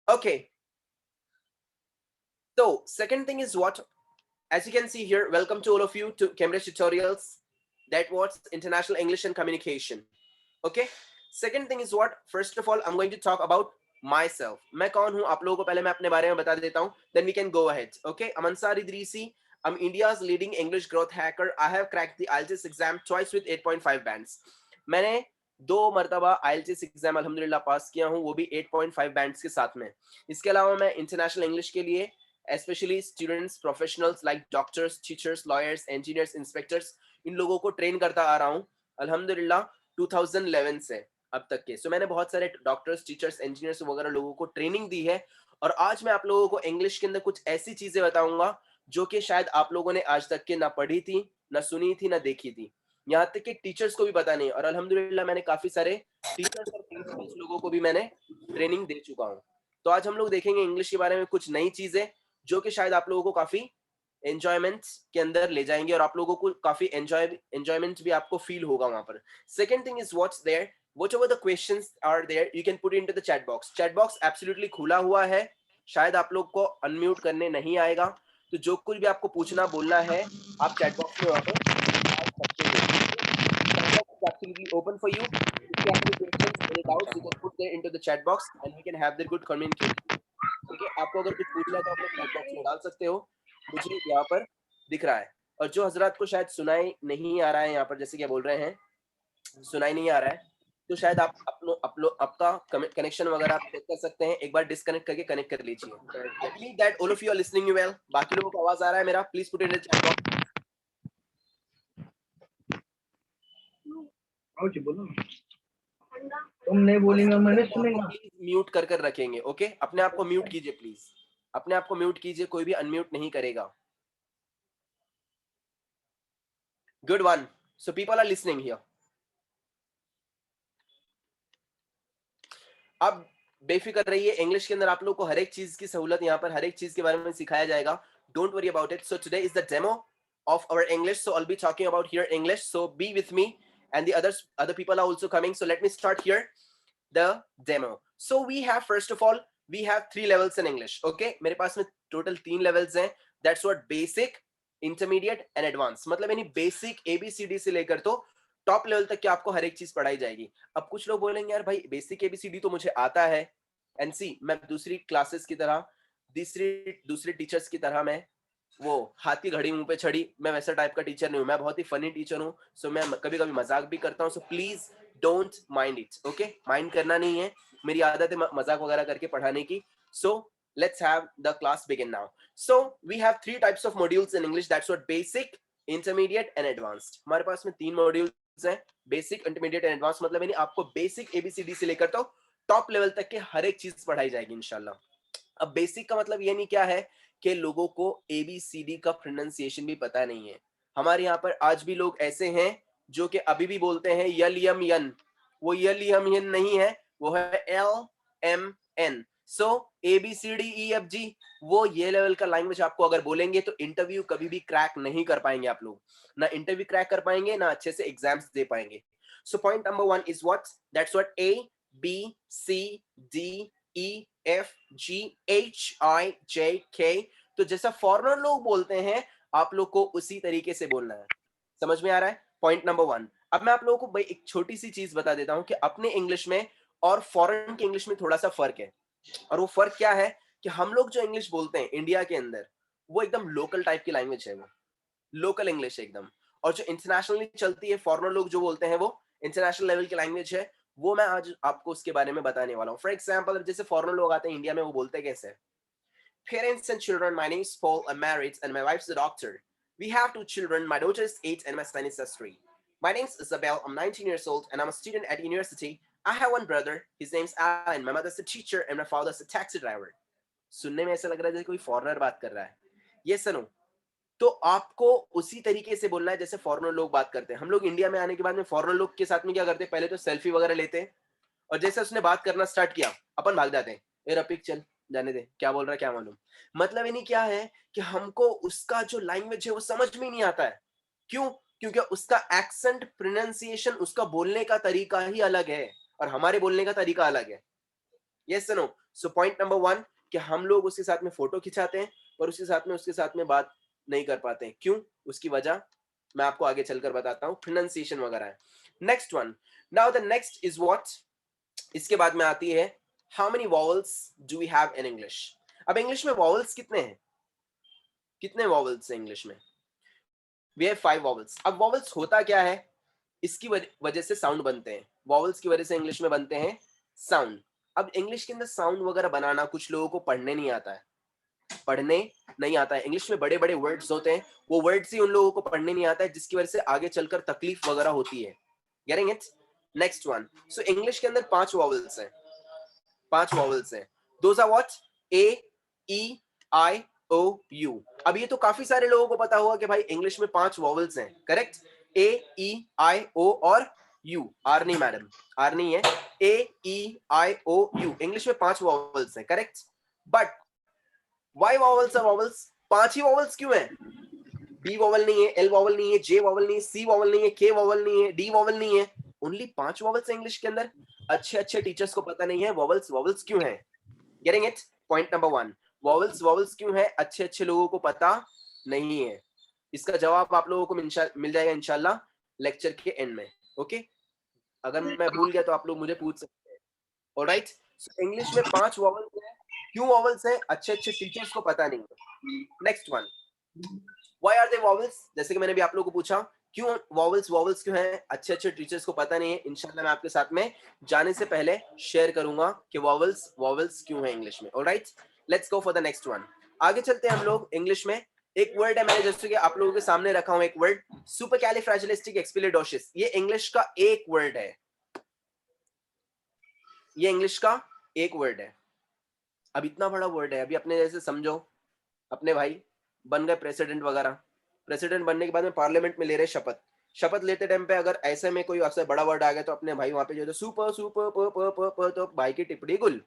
Okay, so second thing is what, as you can see here, welcome to all of you to Cambridge Tutorials. That was International English and Communication. Okay, second thing is what, first of all I'm going to talk about myself. मैं कौन हूँ आप लोगों को पहले मैं अपने बारे में बता देता हूँ, then we can go ahead. Okay, I'm Ansar Idrisi. I'm India's leading English growth hacker. I have cracked the IELTS exam twice with 8.5 bands. मैंने 2 मरतबा IELTS एग्जाम अल्हम्दुलिल्लाह पास किया हूँ, वो भी 8.5 बैंड्स के साथ में. इसके अलावा मैं इंटरनेशनल इंग्लिश के लिए especially students, professionals like doctors, teachers, lawyers, engineers, inspectors, इन लोगों को ट्रेन करता आ रहा हूँ अल्हम्दुलिल्लाह 2011 से अब तक के. सो मैंने बहुत सारे डॉक्टर्स, टीचर्स, इंजीनियर्स वगैरह लोगों को ट्रेनिंग दी है, और आज मैं आप लोगों को इंग्लिश के अंदर कुछ ऐसी चीजें बताऊंगा जो कि शायद आप लोगों ने आज तक के ना पढ़ी थी, ना सुनी थी, ना देखी थी. यहाँ तक कि टीचर्स को भी पता नहीं, और अल्हम्दुलिल्लाह मैंने काफी सारे टीचर्स और प्रिंसिपल्स लोगों को भी मैंने ट्रेनिंग दे चुका हूँ. तो आज हम लोग देखेंगे इंग्लिश के बारे में कुछ नई चीजें जो कि शायद आप लोगों को काफी एंजॉयमेंट के अंदर ले जाएंगे, और आप लोगों को काफी एंजॉयमेंट भी आपको फील होगा वहां पर. Second thing is what's there, whatever the questions are there you can put it into the chat box. Chat box absolutely खुला हुआ है, शायद आप लोग को अनम्यूट करने नहीं आएगा, तो जो कुछ भी आपको पूछना बोलना है आप चैट बॉक्स में वहां पे डाल सकते हो. Chat box is absolutely open for you. If you have any questions, any doubts, you can put there into the chat box and we can have the good communication. ठीक है, आपको अगर कुछ पूछना है तो आप लोग चैट बॉक्स में डाल सकते हो, मुझे यहाँ पर दिख रहा है. और जो हजरात को शायद सुनाई नहीं आ रहा है यहाँ पर, जैसे क्या बोल रहे हैं सुनाई नहीं आ रहा है, तो शायद आप आपका कनेक्शन वगैरह आप चेक कर सकते हैं, एक बार डिस्कनेक्ट करके कनेक्ट कर लीजिए. I believe that all of you are listening well. बाकी लोगों को आवाज आ रहा है मेरा? Please put in the chat box. तुम नहीं बोलेंगे मैंने सुनेगा. प्लीज म्यूट कर कर रखेंगे. ओके, अपने आप को म्यूट कीजिए प्लीज, अपने आप को म्यूट कीजिए, कोई भी अनम्यूट नहीं करेगा. Good one. So people are listening here. अब बेफिक्र रहिए, इंग्लिश के अंदर आप लोग को हर एक चीज की सहूलत, यहाँ पर हर एक चीज के बारे में सिखाया जाएगा. Don't worry about it. So today is the demo of our English, so I'll be talking about here English, so be with me, and the other people are also coming. So let me start here the demo. So we have, first of all, we have 3 levels in English. Okay, मेरे पास में total 3 levels हैं. That's what basic, intermediate and advanced. मतलब यानी basic ABCD से लेकर तो top level तक की आपको हर एक चीज पढ़ाई जाएगी. अब कुछ लोग बोलेंगे यार भाई बेसिक ABCD तो मुझे आता है, एंड सी मैं दूसरी क्लासेस की तरह, दूसरे टीचर्स की तरह मैं वो हाथ की घड़ी मुंह पे छड़ी, मैं वैसा टाइप का टीचर नहीं हूँ. मैं बहुत ही फनी टीचर हूँ. सो मैं कभी कभी मजाक भी करता हूँ. So please don't mind it. Okay, mind करना नहीं है, मेरी आदत है मजाक वगैरह करके पढ़ाने की. सो let's have the class begin now. So we have 3 types of modules in English. That's what basic, intermediate and advanced. हमारे पास में 3 modules हैं, basic, intermediate and advanced. मतलब यानी आपको basic ABCD से लेकर तो टॉप लेवल तक के हर एक चीज पढ़ाई जाएगी इंशाल्लाह. अब बेसिक का मतलब ये नहीं क्या है कि लोगों को ABCD का प्रोनाउंसिएशन भी पता नहीं है. हमारे यहाँ पर आज भी लोग ऐसे हैं जो कि अभी भी बोलते हैं यल यम यन. वो यल यम यन नहीं है, वो है LMN. सो ABCDEFG, वो ये लेवल का लैंग्वेज आपको अगर बोलेंगे तो इंटरव्यू कभी भी क्रैक नहीं कर पाएंगे आप लोग. ना इंटरव्यू क्रैक कर पाएंगे, ना अच्छे से एग्जाम्स दे पाएंगे. सो point number 1 is what, that's what ABCDEFGHIJK. तो जैसा फॉरेनर लोग बोलते हैं आप लोग को उसी तरीके से बोलना है. समझ में आ रहा है? Point number 1. अब मैं आप लोगों को भाई एक छोटी सी चीज बता देता हूं कि अपने इंग्लिश में और फॉरेन के इंग्लिश में थोड़ा सा फर्क है. और वो फर्क क्या है कि हम लोग जो इंग्लिश बोलते हैं इंडिया के अंदर, वो एकदम लोकल टाइप की लैंग्वेज है, वो लोकल इंग्लिश एकदम. और जो इंटरनेशनली चलती है, फॉरेनर लोग जो बोलते हैं, वो इंटरनेशनल लेवल की लैंग्वेज है. वो मैं आज आपको उसके बारे में बताने वाला हूँ. फॉर एग्जाम्पल, जैसे फॉरेनर लोग आते हैं इंडिया में, वो बोलते कैसे? Parents and children, my name is Paul, I'm married and my wife's a doctor. We have 2 children, my daughter is 8 and my son is 3. My name is Isabel, I'm 19 years old and I'm a student at university. I have one brother, his name's Alan, my mother's a teacher and my father's a taxi driver. सुनने में ऐसा लग रहा है जैसे कोई foreigner बात कर रहा है. ये सुनो, तो आपको उसी तरीके से बोलना है जैसे फॉरेनर लोग बात करते हैं. हम लोग इंडिया में आने के बाद में फॉरेनर लोग के साथ में क्या करते हैं, पहले तो सेल्फी वगैरह लेते हैं, और जैसे उसने बात करना स्टार्ट किया अपन भाग जाते हैं. ए रफीक चल जाने दे, क्या बोल रहा है क्या मालूम. मतलब इन्हीं क्या है कि हमको उसका जो लैंग्वेज है वो समझ में नहीं आता है. क्यों? क्योंकि उसका एक्सेंट, प्रोनाउंसिएशन, उसका बोलने का तरीका ही अलग है और हमारे बोलने का तरीका अलग है. Yes no? So point number 1 कि हम लोग उसके साथ में फोटो खिंचाते हैं पर उसके साथ में बात नहीं कर पाते हैं। क्यों? उसकी वजह मैं आपको आगे चलकर बताता हूँ, प्रोनाउंसिएशन वगैरह है। Next one, now the next is what, इसके बाद में आती है how many vowels do we have in English. अब इंग्लिश में वॉवल्स कितने हैं? कितने वॉवल्स हैं इंग्लिश में? We have 5 vowels. अब वॉवल्स होता क्या है? इसकी वजह से साउंड बनते हैं। वॉवल्स की वजह से इंग्लिश में बनते हैं साउंड। अब इंग्लिश के अंदर साउंड वगैरह बनाना कुछ लोगों को पढ़ने नहीं आता है, पढ़ने नहीं आता है। इंग्लिश में बड़े बड़े वर्ड्स होते हैं, वो वर्ड्स ही उन लोगों को पढ़ने नहीं आता है, जिसकी वजह से आगे चलकर तकलीफ वगैरह होती है। Getting it? Next one, so English के अंदर 5 वॉवल्स हैं, 5 वॉवल्स हैं। Those are what? A, E, I, O, U. अब ये तो काफी सारे लोगों को पता होगा कि भाई इंग्लिश में 5 वॉवल्स हैं, करेक्ट? ए, ई, आई, ओ और यू। आर नहीं मैडम, आर नहीं है। ए, E, I, O, you, English में 5 वॉवल्स हैं, correct? But why vowels are vowels? 5 ही वॉवल्स क्यों है? बी वॉवल नहीं है, एल वॉवल नहीं है, जे वॉवल नहीं है, सी वॉवल नहीं है, के वॉवल नहीं है, डी वॉवल नहीं है, ओनली 5 वॉवल्स हैं इंग्लिश के अंदर। अच्छे अच्छे टीचर्स को पता नहीं है वॉवल्स वॉवल्स क्यों है। Getting it? Point number 1, vowels vowels क्यों है अच्छे अच्छे लोगों को पता नहीं है। इसका जवाब आप लोगों को मिल जाएगा इंशाल्लाह लेक्चर के एंड में। ओके, अगर मैं भूल गया तो आप लोग मुझे पूछ सकते हैं। ऑलराइट, सो इंग्लिश में 5 वॉवल्स हैं। क्यों वॉवल्स हैं? अच्छे अच्छे टीचर्स को पता नहीं है। Next one, why are they vowels? जैसे कि मैंने भी आप लोगों को पूछा क्यों वॉवल्स वॉवल्स क्यों हैं, अच्छे अच्छे टीचर्स को पता नहीं है। इंशाल्लाह मैं आपके साथ में जाने से पहले शेयर करूंगा कि वॉवल्स वॉवल्स क्यों हैं इंग्लिश में। Alright, let's go for the next one. आगे चलते हैं हम लोग इंग्लिश में। एक वर्ड है, मैंने जैसे कि आप लोगों के सामने रखा हूं, एक वर्ड सुपरकैलिफ्रैजिलिस्टिक ये इंग्लिश का एक वर्ड है, ये इंग्लिश का एक वर्ड है। अब इतना बड़ा वर्ड है, अभी अपने जैसे समझो अपने भाई बन गए प्रेसिडेंट वगैरह, प्रेसिडेंट बनने के बाद में पार्लियामेंट में ले रहे शपथ, शपथ लेते टाइम पे अगर ऐसे में कोई ऐसा बड़ा वर्ड आ गया तो अपने भाई वहां पे जो है सुपर सुपर प प प प तो भाई की टिप्पणी गुल।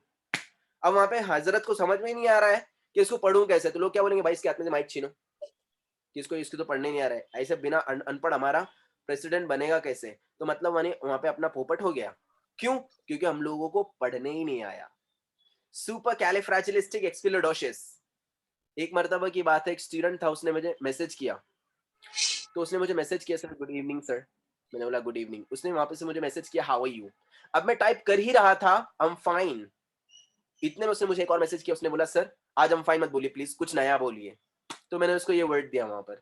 अब वहां पे हजरत को समझ में ही नहीं आ रहा है कि इसको पढ़ूं कैसे, तो लोग क्या बोलेंगे, भाई इसके हाथ में से माइक छीनो, कि इसको इसको तो पढ़ने नहीं आ रहा है। ऐसे बिना अनपढ़ हमारा प्रेसिडेंट बनेगा कैसे? तो मतलब वहां पे अपना पोपट हो गया। क्यों? क्योंकि हम लोगों को पढ़ने ही नहीं आया। सुपर कैलिफ्रैजिलिस्टिक एक्सपिलिडोशियस। एक मर्तबा की बात है, एक स्टूडेंट था, उसने मुझे मैसेज किया, तो उसने मुझे मैसेज किया सर गुड इवनिंग सर। मैंने बोला गुड इवनिंग। उसने वहां पे से मुझे मैसेज किया हाउ आर यू। अब मैं टाइप कर ही रहा था आई एम फाइन, इतने में उसने मुझे एक और मैसेज किया, उसने बोला सर आज हम फाइन मत बोलिए प्लीज, कुछ नया बोलिए। तो मैंने उसको ये वर्ड दिया वहां पर,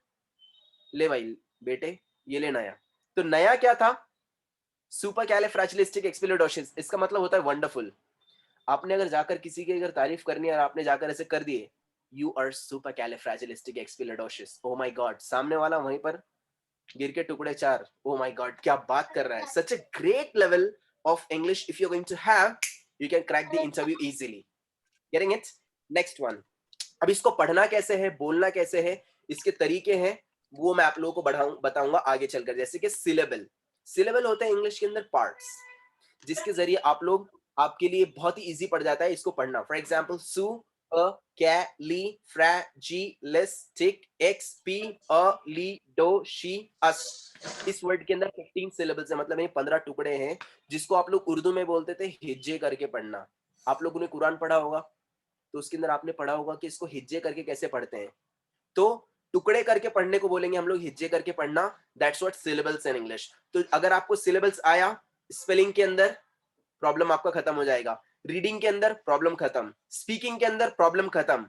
ले भाई बेटे ये ले नया। तो नया क्या था? सुपर कैलिफ्रैजिलिस्टिक एक्सपिलिडोशियस। इसका मतलब होता है वंडरफुल। आपने अगर जाकर किसी की अगर तारीफ करनी है और आपने जाकर ऐसे कर दिए, you are supercalifragilisticexpialidocious, oh my god, सामने वाला वहीं पर गिर के टुकड़े चार। ओ माय गॉड क्या बात कर रहा है। Such a great level of English if you are going to have, you can crack the interview easily. Getting it? Next one, अब इसको पढ़ना कैसे है, बोलना कैसे है, इसके तरीके हैं, वो मैं आप लोगों को बताऊंगा आगे चलकर। जैसे कि सिलेबल, सिलेबल होते हैं इंग्लिश के अंदर पार्ट्स, जिसके जरिए आप लोग, आपके लिए बहुत ही इजी पड़ जाता है इसको पढ़ना। फॉर एग्जाम्पल सु कैलिफ्रैजिलिस्टिक एक्सपिलिडोशियस, इस वर्ड के अंदर 15 सिलेबल्स है, मतलब ये 15 टुकड़े हैं, जिसको आप लोग उर्दू में बोलते थे हिज्जे करके पढ़ना। आप लोगों ने कुरान पढ़ा होगा तो उसके अंदर आपने पढ़ा होगा कि इसको हिज्जे करके कैसे पढ़ते हैं, तो टुकड़े करके पढ़ने को बोलेंगे हम लोग, हिज्जे करके पढ़ना। That's what syllables in English. तो अगर आपको सिलेबल्स आया, स्पेलिंग के अंदर प्रॉब्लम आपका खत्म हो जाएगा, रीडिंग के अंदर प्रॉब्लम खत्म, स्पीकिंग के अंदर प्रॉब्लम खत्म।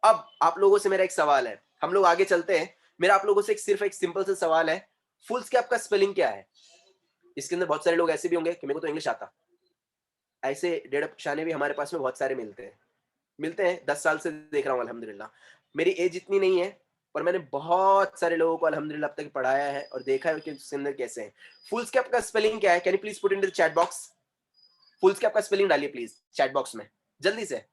अब आप लोगों से मेरा एक सवाल है, हम लोग आगे चलते हैं, मेरा आप लोगों से सिर्फ एक सिंपल सा सवाल है, फुल स्टॉप का स्पेलिंग क्या है? इसके अंदर बहुत सारे लोग ऐसे भी होंगे कि मेरे को तो इंग्लिश आता, ऐसे डेढ़ शाने भी हमारे पास में बहुत सारे मिलते हैं 10 साल से देख रहा हूँ अल्हम्दुलिल्लाह। मेरी एज इतनी नहीं है पर मैंने बहुत सारे लोगों को अल्हम्दुलिल्लाह अब तक पढ़ाया है और देखा है कि उसके अंदर कैसे है। फुल स्टॉप का स्पेलिंग क्या है? Can you please put in the chat box? Full stop का स्पेलिंग डालिए प्लीज चैट बॉक्स में, जल्दी से,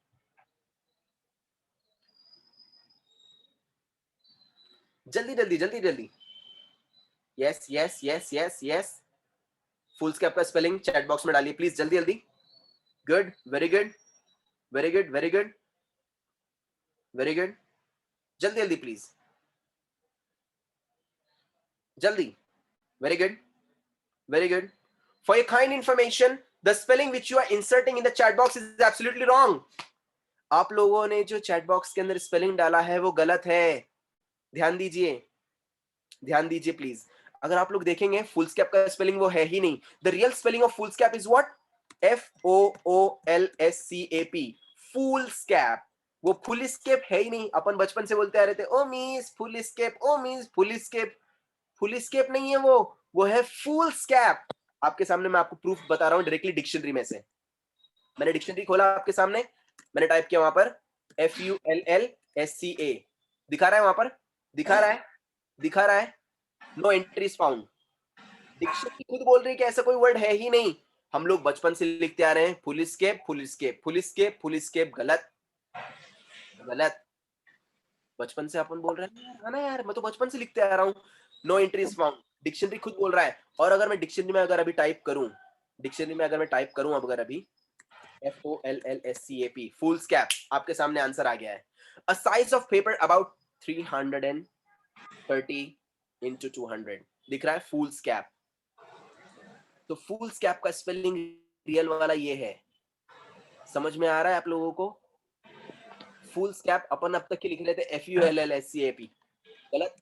जल्दी जल्दी जल्दी जल्दी। Yes yes yes yes yes, full stop का स्पेलिंग चैट बॉक्स में डालिए प्लीज, जल्दी जल्दी। Good, very good, very good, very good, very good, जल्दी जल्दी प्लीज, जल्दी, very good, very good. For your kind information, The spelling which you are inserting in the chat box is absolutely wrong. आप लोगों ने जो chat box के अंदर spelling डाला है वो गलत है. ध्यान दीजिए, ध्यान दीजिए प्लीज. अगर आप लोग देखेंगे फुल स्कैप का स्पेलिंग वो है ही नहीं. The real spelling of foolscap is what? FOOLSCAP. Foolscap. वो फुल स्केप है ही नहीं. अपन बचपन से बोलते आ रहे थे oh miss foolscap, oh miss full escape. Full escape नहीं है वो है फुल स्कैप. आपके सामने मैं आपको प्रूफ बता रहा हूं डायरेक्टली डिक्शनरी में से. मैंने डिक्शनरी खोला आपके सामने, मैंने टाइप किया वहां पर FULLSCA. दिखा रहा है वहां पर, दिखा रहा है. No entries found. डिक्शनरी खुद बोल रही है कि ऐसा कोई वर्ड है ही नहीं. हम लोग बचपन से लिखते आ रहे हैं full escape full escape full escape full scape. गलत गलत. बचपन से अपन बोल रहे हैं है ना यार, मैं तो बचपन से लिखते आ रहा हूँ. No entries found. डिक्शनरी खुद बोल रहा है. और अगर मैं डिक्शनरी में अगर अभी टाइप करूं, अगर अभी FOLLSCAP फुल स्कैप, आपके सामने आंसर आ गया है. A size of paper about 330 into 200. दिख रहा है फुल स्कैप. तो फुल स्कैप का स्पेलिंग रियल वाला ये है. समझ में आ रहा है आप लोगों को? फुल स्कैप अपन अब तक के लिख रहे थे FULLSCAP. गलत.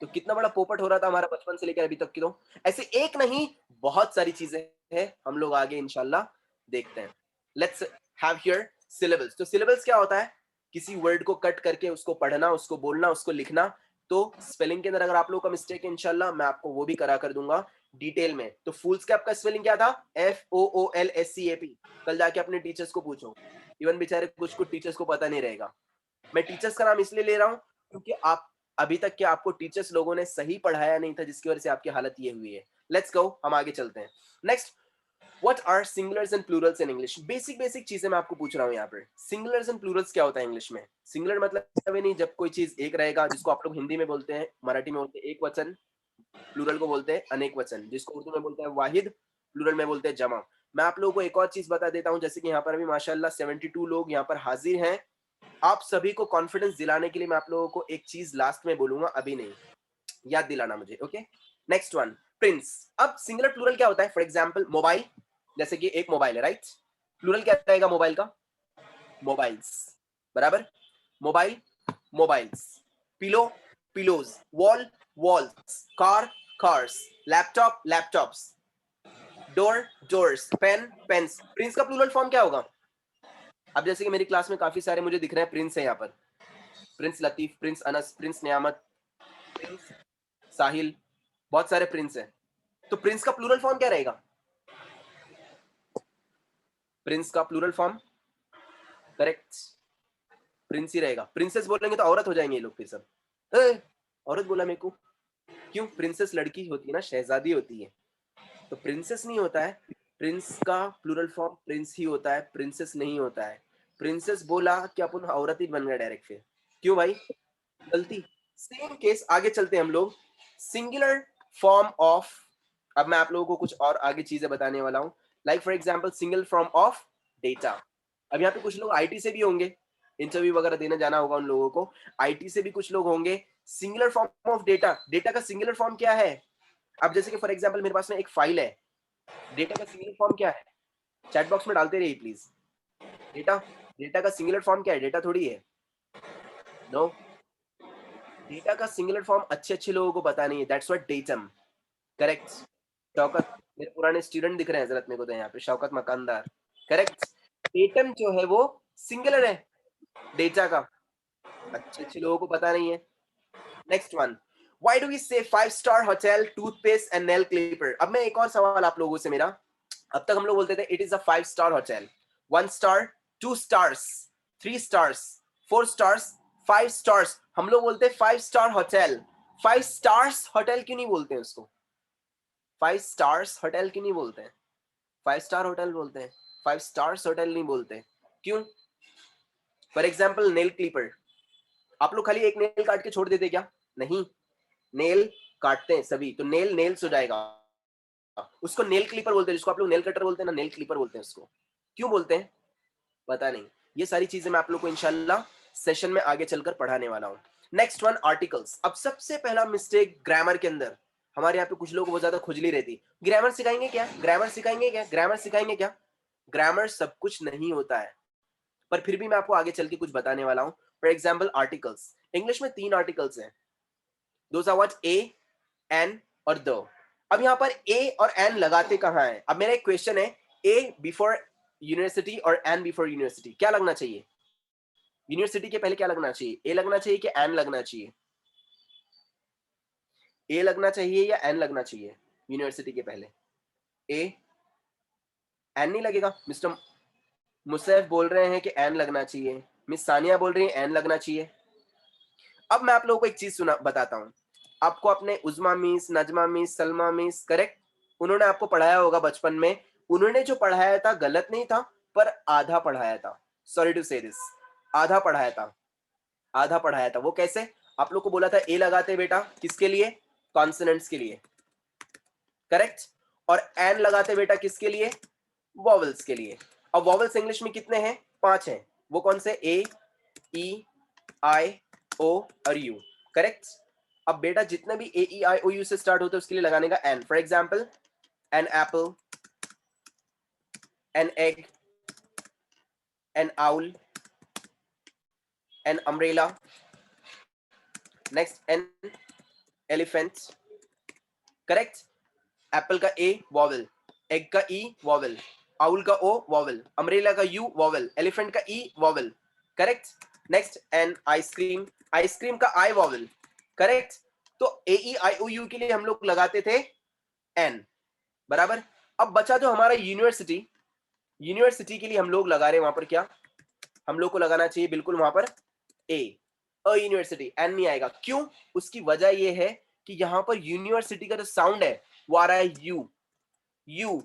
तो कितना बड़ा पोपट हो रहा था हमारा बचपन से लेकर अभी तक की. तो ऐसे एक नहीं बहुत सारी चीजें हैं, हम लोग आगे इंशाल्लाह देखते हैं. Let's have here syllables. तो सिलेबल्स क्या होता है? किसी वर्ड को कट करके उसको पढ़ना, उसको बोलना, उसको लिखना. तो स्पेलिंग के अंदर अगर आप लोगों का मिस्टेक है इंशाल्लाह मैं आपको वो भी करा कर दूंगा डिटेल में. तो फुल स्कैप का स्पेलिंग क्या था? FOOLSCAP. कल जाके अपने टीचर्स को पूछो. इवन बेचारे कुछ टीचर्स को पता नहीं रहेगा. मैं टीचर्स का नाम इसलिए ले रहा हूँ क्योंकि आप अभी तक के आपको टीचर्स लोगों ने सही पढ़ाया नहीं था, जिसकी वजह से आपकी हालत ये हुई है. लेट्स गो, हम आगे चलते हैं. Next, what are singulars and plurals in English? Basic चीजें मैं आपको पूछ रहा हूँ यहाँ पर. सिंगुलर्स एंड प्लूरल्स क्या होता है इंग्लिश में? सिंगुलर मतलब नहीं जब कोई चीज एक रहेगा, जिसको आप लोग हिंदी में बोलते हैं, मराठी में बोलते हैं एक वचन, प्लूरल को बोलते हैं अनेक वचन, जिसको उर्दू में बोलते हैं वाहिद, प्लूरल में बोलते हैं जमा. मैं आप लोगों को एक और चीज बता देता हूँ, जैसे कि यहाँ पर अभी माशाल्लाह 72 लोग यहाँ पर हाजिर हैं. आप सभी को कॉन्फिडेंस दिलाने के लिए मैं आप लोगों को एक चीज लास्ट में बोलूंगा, अभी नहीं, याद दिलाना मुझे. Okay, next one, Prince. अब सिंगुलर प्लूरल क्या होता है? फॉर एग्जांपल मोबाइल, जैसे कि एक मोबाइल है, राइट? प्लूरल क्या रहेगा मोबाइल का? मोबाइल्स. बराबर. Mobile, mobiles. Pillow, pillows. Wall, walls. Car, cars. Laptop, laptops. Door, doors. Pen, pens. Prince का प्लूरल फॉर्म क्या होगा? अब जैसे कि मेरी क्लास में काफी सारे मुझे दिख रहे हैं प्रिंस है यहाँ पर. Prince Latif, prince Anas, prince Niyamat, prince Sahil, बहुत सारे प्रिंस हैं. तो प्रिंस का प्लूरल फॉर्म क्या रहेगा? प्रिंस का प्लूरल फॉर्म करेक्ट प्रिंस ही रहेगा. प्रिंसेस बोलेंगे तो औरत हो जाएंगे ये लोग फिर सब. औरत बोला मेरे को, क्यों? प्रिंसेस लड़की होती है ना, शहजादी होती है. तो प्रिंसेस नहीं होता है. प्रिंस का प्लूरल फॉर्म प्रिंस ही होता है, प्रिंसेस नहीं होता है. प्रिंसेस बोला कि अपन औरत ही बन गए डायरेक्ट फिर. क्यों भाई? गलती. Same case. आगे चलते हैं हम लोग. सिंगुलर फॉर्म ऑफ, अब मैं आप लोगों को कुछ और आगे चीजें बताने वाला हूं. Like for example single form of data. अब यहाँ पे कुछ लोग आईटी से भी होंगे, इंटरव्यू वगैरह देने जाना होगा उन लोगों को. आईटी से भी कुछ लोग होंगे. Singular form of data, data का सिंगुलर फॉर्म क्या है? अब जैसे कि फॉर एग्जांपल मेरे पास में एक फाइल है, डेटा का सिंगुलर फॉर्म क्या है? चैट बॉक्स में डालते रहिए प्लीज. डेटा का सिंगुलर फॉर्म क्या है? डेटा थोड़ी है. नो, डेटा का सिंगुलर फॉर्म अच्छे लोगों को पता नहीं है. That's what datum. Correct. Shaukat, मेरे पुराने स्टूडेंट दिख रहे हैं हजरत मेरे को तो यहाँ पे, शौकत मकानदार. करेक्ट. डेटम जो है वो सिंगुलर है डेटा का. अच्छे लोगों को पता नहीं है. Next one, why do we say 5-star hotel, toothpaste and nail clipper? अब मैं एक और सवाल आप लोगों से मेरा. अब तक हम लोग बोलते थे it is a 5-star hotel, 1 star, 2 stars, 3 stars, 4 stars, 5 stars. हम लोग बोलते हैं 5-star होटल. 5 stars होटल क्यों नहीं बोलते हैं उसको? 5 stars होटल क्यों नहीं बोलते हैं? 5-star होटल बोलते हैं, 5 stars होटल नहीं बोलते. क्यों? फॉर एग्जाम्पल नेल क्लिपर, आप लोग खाली एक नेल काट के छोड़ देते क्या? नहीं, नेल काटते हैं सभी, तो नेल नेल्स हो जाएगा. उसको नेल क्लिपर बोलते हैं, जिसको आप लोग नेल कटर बोलते हैं ना, नेल क्लिपर बोलते हैं उसको. क्यों बोलते हैं? पता नहीं. ये सारी चीजें मैं आप लोग को इंशाल्लाह सेशन में आगे चलकर पढ़ाने वाला हूं. Next one, articles. अब सबसे पहला मिस्टेक ग्रामर के अंदर हमारे यहाँ पे कुछ लोगों को बहुत ज्यादा खुजली रहती, ग्रामर सिखाएंगे क्या, ग्रामर सिखाएंगे क्या, ग्रामर सिखाएंगे क्या? ग्रामर सब कुछ नहीं होता है, पर फिर भी मैं आपको आगे चल के कुछ बताने वाला हूँ। फॉर एग्जाम्पल आर्टिकल्स, इंग्लिश में 3 आर्टिकल्स हैं, those are what, a, an और द। अब यहाँ पर ए और एन लगाते कहाँ हैं? अब मेरा एक क्वेश्चन है, ए बिफोर यूनिवर्सिटी और एन बिफोर यूनिवर्सिटी, क्या लगना चाहिए? यूनिवर्सिटी के पहले क्या लगना चाहिए? ए लगना चाहिए कि एन लगना चाहिए? ए लगना चाहिए या एन लगना चाहिए यूनिवर्सिटी के पहले? ए, एन नहीं लगेगा। मिस्टर मुसैफ बोल रहे हैं कि एन लगना चाहिए, मिस सानिया बोल रही है एन लगना चाहिए। अब मैं आप लोगों को एक चीज सुना बताता हूँ, आपको अपने Uzma miss, Najma miss, Salma miss, correct, उन्होंने आपको पढ़ाया होगा बचपन में, उन्होंने जो पढ़ाया था गलत नहीं था, पर आधा पढ़ाया था, सॉरी टू से दिस, आधा पढ़ाया था, आधा पढ़ाया था। वो कैसे? आप लोग को बोला था ए लगाते बेटा, किसके लिए? कॉन्सोनेंट्स के लिए, करेक्ट, और एन लगाते बेटा किसके लिए? वॉवल्स के लिए। अब वॉवल्स इंग्लिश में कितने हैं? 5 हैं। वो कौन से? ए, ई, आई, ओ और यू, करेक्ट। अब बेटा जितने भी ए, ई, आई, ओ, यू से स्टार्ट होते हैं उसके लिए लगाने का an. For example, an apple, an egg, an owl, an umbrella, next an elephant, correct. Apple का ए वॉवल, एग का ई वॉवल, आउल का ओ वॉवल, अम्ब्रेला का यू वॉवल, एलिफेंट का E vowel, correct. Next an ice cream, ice cream का I vowel, correct. तो ए, E, I, O, you के लिए हम लोग लगाते थे एन, बराबर। अब बचा जो हमारा यूनिवर्सिटी, यूनिवर्सिटी के लिए हम लोग लगा रहे हैं वहां पर क्या? हम लोग को लगाना चाहिए बिल्कुल वहां पर ए, अ यूनिवर्सिटी, एन नहीं आएगा। क्यों? उसकी वजह यह है कि यहां पर यूनिवर्सिटी का जो साउंड है वो आ रहा है you, you,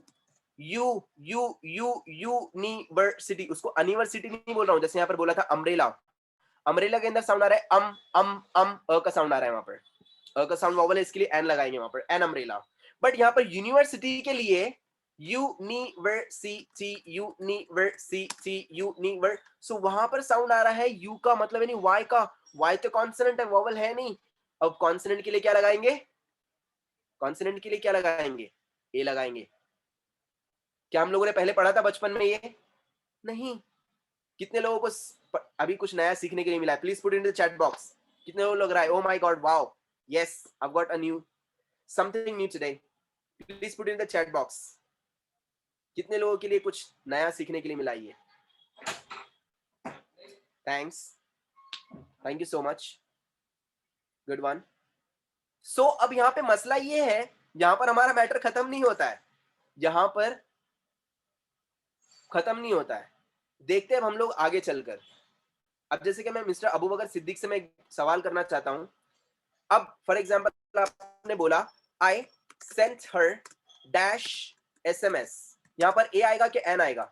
you, you, you, university, उसको अनिवर्सिटी नहीं बोल रहा हूं। जैसे यहां पर बोला था अम्ब्रेला, अम्ब्रेला के अंदर साउंड आ रहा है अ का साउंड आ रहा है वहां पर, अ का साउंड वॉवल है, इसके लिए एन लगाएंगे वहां पर, एन अम्ब्रेला। बट यहां पर यूनिवर्सिटी के लिए यूनिवर्सिटी, यूनिवर्सिटी, यूनिवर, सो वहां पर साउंड आ रहा है यू का, मतलब यानी वाई का, वाई तो कॉन्सोनेंट है, वॉवल है नहीं। अब कॉन्सोनेंट के लिए क्या लगाएंगे? कॉन्सोनेंट के लिए क्या लगाएंगे? ए लगाएंगे। क्या हम लोगों ने पहले पढ़ा था बचपन में ये? नहीं। कितने लोगों को अभी कुछ नया सीखने के लिए मिला है? Please put in the chat box. कितने लोग लग रहा है ओ my God wow, yes I got a new something new today, please put in the chat box. कितने लोगों के लिए कुछ नया सीखने के लिए मिला ये? Thanks, thank you so much, good one. So अब यहाँ पे मसला ये है, यहाँ पर हमारा मैटर खत्म नहीं होता है, यहाँ पर खत्म नहीं होता है। देखते हैं अब हम लोग आगे चलकर। अब जैसे कि मैं मिस्टर अबू बकर सिद्दीक से मैं एक सवाल करना चाहता हूं। अब फॉर एग्जांपल आपने बोला आई सेंट हर डैश एसएमएस, यहां पर ए आएगा कि एन आएगा?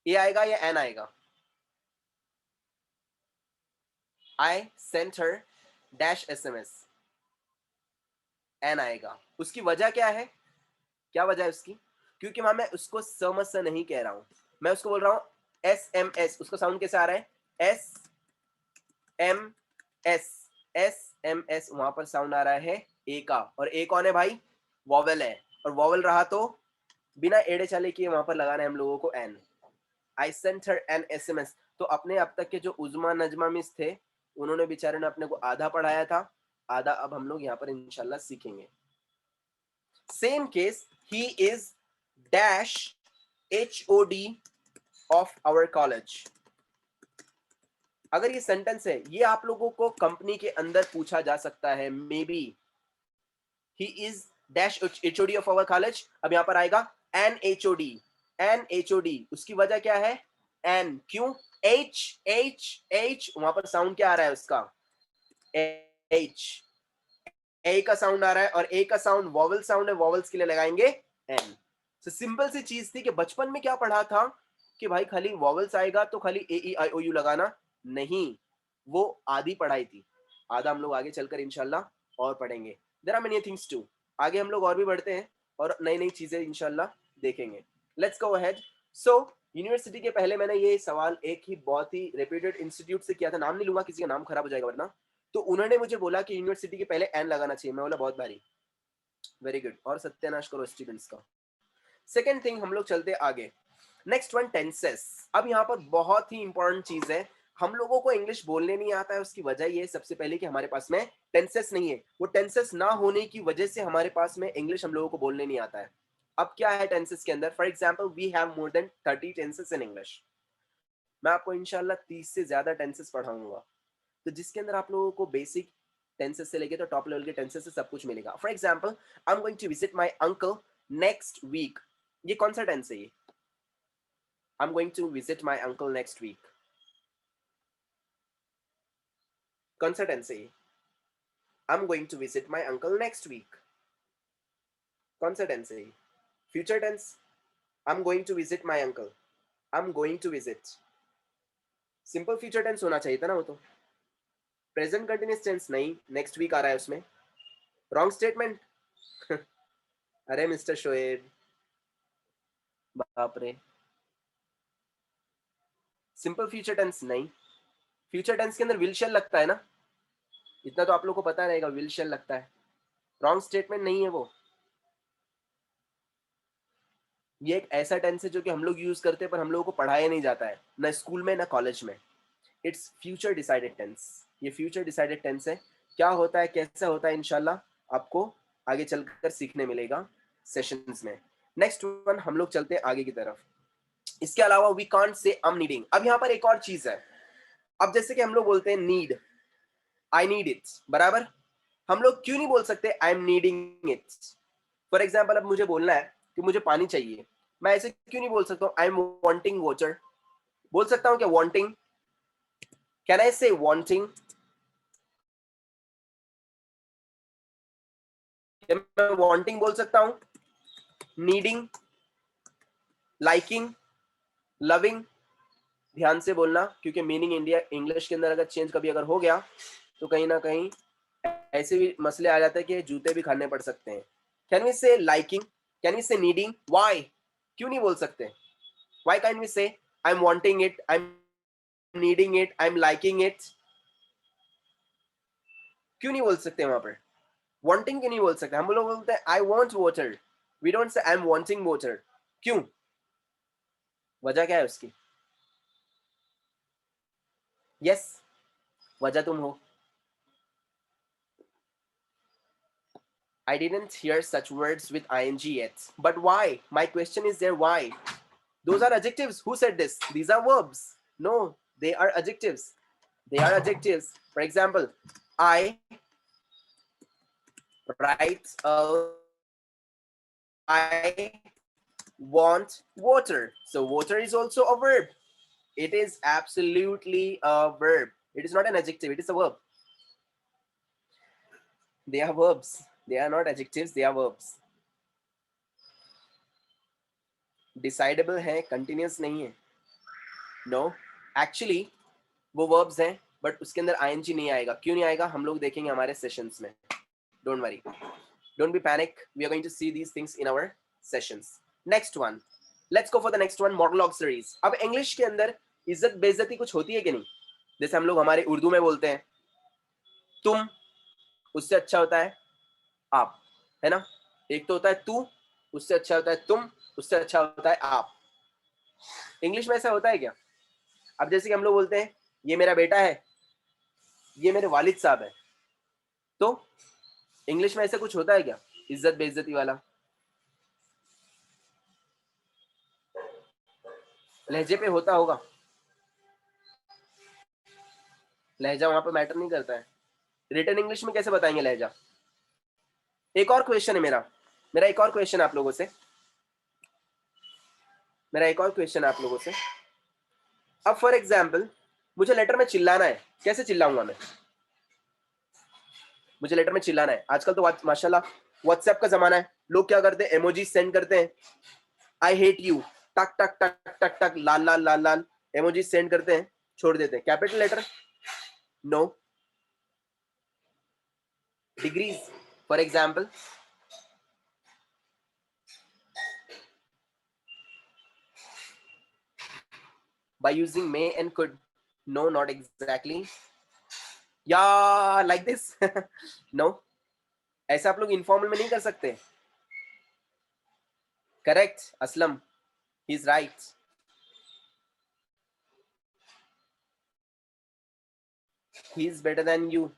ए आएगा या एन आएगा? I sent her dash SMS, an आएगा। उसकी वजह क्या है? क्या वजह है उसकी? क्योंकि वहां मैं उसको समझ से नहीं कह रहा हूं, मैं उसको बोल रहा हूं एस एम एस। उसका साउंड कैसे आ रहा है? S M S, S M S, वहां पर साउंड आ रहा है ए का, और ए कौन है भाई? वॉवेल है, और वॉवेल रहा तो बिना एड़े चले किए वहां पर लगाना है हम लोगों को an. I sent her an SMS. तो अपने अब तक के जो उज़मा नजमा मिस थे, उन्होंने बेचारे ने अपने को आधा पढ़ाया था, आधा अब हम लोग यहाँ पर इंशाल्लाह सीखेंगे। Same case, he is dash HOD of our college. अगर ये सेंटेंस है, ये आप लोगों को कंपनी के अंदर पूछा जा सकता है, maybe he is dash HOD of our college. अब यहां पर आएगा एन HOD, एन HOD, उसकी वजह क्या है? एन। क्यों? H H H, वहां पर साउंड क्या आ रहा है उसका? H, ए का साउंड आ रहा है, और ए का साउंड वॉवल साउंड है, वॉवल्स के लिए लगाएंगे एन। तो सिंपल सी चीज थी कि बचपन में क्या पढ़ा था कि भाई खाली वॉवल्स आएगा तो खाली ए, ई, आई, ओ, यू लगाना, नहीं, वो आधी पढ़ाई थी, आधा हम लोग आगे चलकर इंशाल्लाह और पढ़ेंगे। There are many things too. आगे हम लोग और भी बढ़ते हैं और नई नई चीजें इंशाल्लाह देखेंगे। Let's go ahead. So university के पहले मैंने ये सवाल एक ही बहुत ही रेप्यूटेड इंस्टीट्यूट से किया था, नाम नहीं लूंगा, किसी का नाम खराब हो जाएगा वरना। तो उन्होंने मुझे बोला कि यूनिवर्सिटी के पहले एन लगाना चाहिए। मैं बोला बहुत भारी, वेरी गुड, और सत्यानाश करो स्टूडेंट्स का। सेकेंड थिंग, हम लोग चलते आगे। Next one, tenses. अब यहाँ पर बहुत ही इंपॉर्टेंट चीज है, हम लोगों को इंग्लिश बोलने नहीं आता है। उसकी वजह ये सबसे पहले कि हमारे पास में टेंसेस नहीं है। वो टेंसेस ना होने की वजह से हमारे पास में इंग्लिश हम लोगों को बोलने नहीं आता है। अब क्या है टेंसेस के अंदर? For example, we have more than 30 tenses in English. मैं आपको इंशाल्लाह 30 से ज्यादा टेंसेस पढ़ाऊंगा, तो जिसके अंदर आप लोगों को बेसिक टेंसेस से लेके तो टॉप लेवल के टेंसेस से सब कुछ मिलेगा। For example, I am going to visit my uncle next week. ये कौन सा टेंस है? ये I am going to visit my uncle next week, कौन सा टेंस है? ये I am going to visit my uncle next week, कौन सा टेंस है? Future tense, I am going to visit my uncle, I am going to visit. Simple future tense होना चाहिए था ना वो तो। प्रेजेंट कंटिन्यूअस टेंस नहीं, नेक्स्ट वीक आ रहा है उसमें। Wrong statement. अरे मिस्टर शोएब, बाप रे, सिंपल फ्यूचर टेंस नहीं। फ्यूचर टेंस के अंदर विल शैल लगता है ना, इतना तो आप लोग को पता रहेगा, विल शैल लगता है। रॉन्ग स्टेटमेंट नहीं है वो। ये एक ऐसा टेंस है जो कि हम लोग यूज करते हैं पर हम लोगों को पढ़ाया नहीं जाता है, ना स्कूल में ना कॉलेज में। It's future decided tense. ये फ्यूचर डिसाइडेड टेंस है। क्या होता है, कैसा होता है, इंशाल्लाह आपको आगे चलकर सीखने मिलेगा सेशंस में। नेक्स्ट वन, हम लोग चलते हैं आगे की तरफ। इसके अलावा we can't say um needing. अब यहाँ पर एक और चीज है। अब जैसे कि हम लोग बोलते हैं नीड, आई नीड इट, बराबर। हम लोग क्यों नहीं बोल सकते I am needing it? For example, अब मुझे बोलना है कि मुझे पानी चाहिए, मैं ऐसे क्यों नहीं बोल सकता हूँ आई एम वांटिंग वाटर? बोल सकता हूँ क्या वांटिंग? कैन आई से वांटिंग? क्या मैं वांटिंग बोल सकता हूँ? नीडिंग, लाइकिंग, लविंग, ध्यान से बोलना, क्योंकि मीनिंग इंडिया इंग्लिश के अंदर अगर चेंज कभी अगर हो गया तो कहीं ना कहीं ऐसे भी मसले आ जाते हैं कि जूते भी खाने पड़ सकते हैं। Can we say liking? Can we say needing? Why? क्यों नहीं बोल सकते? Why can we say I am wanting it, I am needing it, I am liking it? क्यों नहीं बोल सकते वहां पर? वांटिंग क्यों नहीं बोल सकते? हम लोग बोलते हैं I want water, we don't say I am wanting water. क्यों? वजह क्या है उसकी? यस, वजह तुम हो। I didn't hear such words with ing yet. But why? My question is there, why? Those are adjectives. Who said this? These are verbs. No, they are adjectives. They are adjectives. For example, I write I want water. So water is also a verb. It is absolutely a verb. It is not an adjective, it is a verb. They are verbs. They are not adjectives, they are verbs. Decidable है, continuous नहीं है. No, actually वो verbs हैं, but उसके अंदर ing नहीं आएगा. क्यों नहीं आएगा हम लोग देखेंगे हमारे सेशंस में. Don't worry, don't be panic. We are going to see these things in our sessions. Next one, let's go for the next one, monologue series. अब इंग्लिश के अंदर इज्जत बेइज्जती कुछ होती है कि नहीं? जैसे हम लोग हमारे उर्दू में बोलते हैं तुम, उससे अच्छा होता है आप, है ना? एक तो होता है तू, उससे अच्छा होता है तुम, उससे अच्छा होता है आप. इंग्लिश में ऐसा होता है क्या? अब जैसे कि हम लोग बोलते हैं ये मेरा बेटा है, ये मेरे वालिद साहब है, तो इंग्लिश में ऐसा कुछ होता है क्या इज्जत बेइज्जती वाला? लहजे पे होता होगा. लहजा वहां पर मैटर नहीं करता है. रिटर्न इंग्लिश में कैसे बताएंगे लहजा? एक और क्वेश्चन है मेरा मेरा एक और क्वेश्चन आप लोगों से मेरा एक और क्वेश्चन आप लोगों से. अब फॉर एग्जाम्पल मुझे लेटर में चिल्लाना है, कैसे चिल्लाऊंगा मैं? मुझे लेटर में चिल्लाना है. आजकल तो माशाल्लाह व्हाट्सएप का जमाना है. लोग क्या करते हैं, इमोजी सेंड करते हैं. आई हेट यू, टक टक टक टक टक, लाल लाल लाल लाल, इमोजी सेंड करते हैं, छोड़ देते हैं. Capital letter? No. Degrees for example, by using may and could? No, not exactly. या लाइक दिस नो, ऐसा आप लोग इनफॉर्मल में नहीं कर सकते. Correct Aslam, he is right. He is better than you.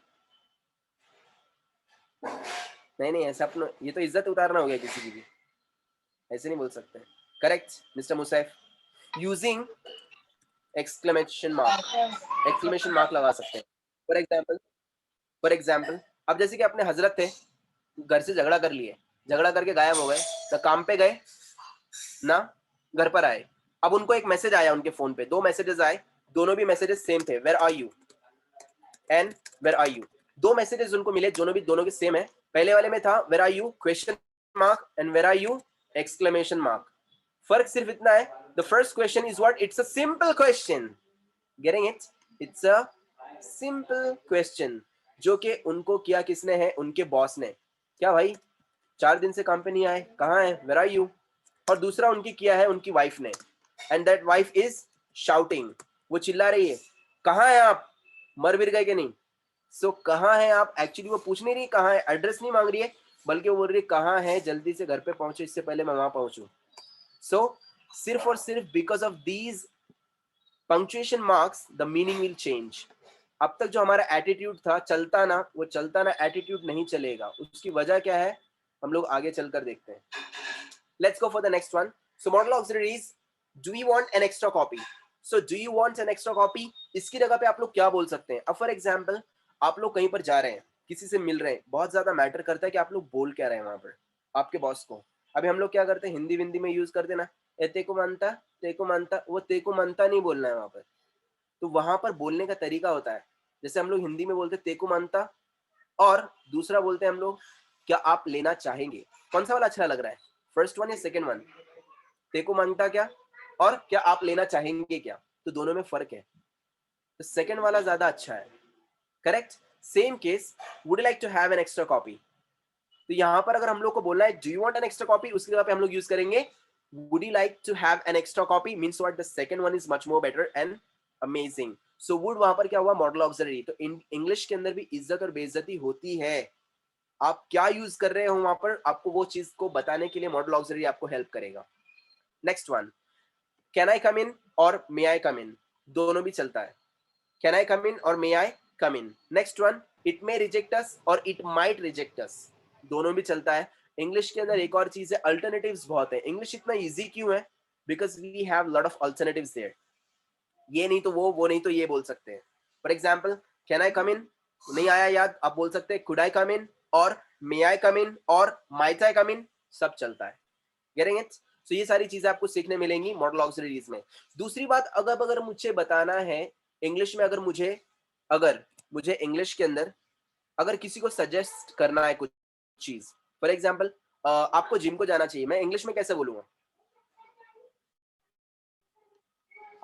नहीं ऐसा अपना, ये तो इज्जत उतारना हो गया किसी की भी, ऐसे नहीं बोल सकते. Correct mister Musaif. Using exclamation mark लगा सकते हैं. फॉर एग्जाम्पल अब जैसे कि अपने हजरत थे, घर से झगड़ा कर लिए, झगड़ा करके गायब हो गए, तो काम पे गए ना, घर पर आए. अब उनको एक मैसेज आया उनके फोन पे, 2 मैसेजेस आए, दोनों भी मैसेजेस सेम थे, where are you and where are you. 2 messages उनको मिले, दोनों के सेम है. पहले वाले में था where are you question mark and where are you exclamation mark. फर्क सिर्फ इतना है, the first question is what, it's a simple question. Getting it? It's a simple question जो कि उनको किया किसने है, उनके बॉस ने. क्या भाई 4 दिन से काम पे नहीं आए, कहाँ है, वेयर आर यू. और दूसरा उनकी किया है उनकी वाइफ ने, and that wife is shouting, वो चिल्ला रही है, कहाँ है आप, मर भी गए कि नहीं. सो कहाँ है आप, एक्चुअली वो पूछ नहीं रही कहाँ है, एड्रेस नहीं मांग रही है, बल्कि वो बोल रही है कहाँ है, जल्दी से घर पे पहुंचो, इससे पहले मैं वहां पहुंचू. सो सिर्फ और सिर्फ because of these punctuation marks the meaning will change. अब तक जो हमारा एटीट्यूड था, चलता ना, वो चलता ना एटीट्यूड नहीं चलेगा. उसकी वजह क्या है, हम लोग आगे चलकर देखते हैं. Let's go for the next one. So model auxiliary is, do you want an extra copy. So do you want an extra copy, इसकी जगह पे आप लोग क्या बोल सकते हैं. अब फॉर एग्जांपल आप लोग कहीं पर जा रहे हैं, किसी से मिल रहे हैं, बहुत ज्यादा मैटर करता है कि आप लोग बोल क्या रहे हैं वहां पर आपके बॉस को. अभी हम लोग क्या करते हैं, हिंदी विंदी में यूज करते ना, ए तेको मानता, तेको मानता, वो तेको मानता नहीं बोलना है वहां पर. तो वहां पर बोलने का तरीका होता है, जैसे हम लोग हिंदी में बोलते तेको मानता, और दूसरा बोलते हैं हम लोग क्या आप लेना चाहेंगे. कौन सा वाला अच्छा लग रहा है, फर्स्ट वन या सेकंड वन, तेको मांगता क्या और क्या आप लेना चाहेंगे क्या, तो दोनों में फर्क है, तो सेकंड वाला ज्यादा अच्छा है. Correct. Same case, would like to have an extra copy. तो यहां पर अगर हम लोग को बोलना है do you want an extra copy, उसके जगह पे हम लोग यूज करेंगे would you like to have an extra copy, means what, the second one is much more better and amazing. So would वहां पर क्या हुआ, मॉडल ऑक्सिलरी. तो इंग्लिश के अंदर भी इज्जत और बेइज्जती होती है. आप क्या यूज कर रहे हो वहां पर, आपको वो चीज को बताने के लिए मॉडल ऑक्सिलरी आपको हेल्प करेगा. Next one, can I come in और मे आई कम इन, दोनों भी चलता है. कैन आई कम इन और may I come in. Next one, it may reject us or it might reject अस, दोनों भी चलता है. इंग्लिश के अंदर एक और चीज है, अल्टरनेटिव्स बहुत है. इंग्लिश इतना इजी क्यों है, because we have lot of alternatives there. ये नहीं तो वो नहीं तो ये बोल सकते हैं. For example can I come इन, नहीं आया याद, आप बोल सकते हैं कुड आई कम इन और मे आई कम इन और माइट आई कम इन, सब चलता है. Getting it? सो ये सारी चीजें आपको सीखने मिलेंगी मॉडल ऑक्सिलरीज में. दूसरी बात, अगर मुझे बताना है इंग्लिश में, अगर मुझे इंग्लिश के अंदर अगर किसी को सजेस्ट करना है कुछ चीज, फॉर एग्जाम्पल आपको जिम को जाना चाहिए, मैं इंग्लिश में कैसे बोलूंगा,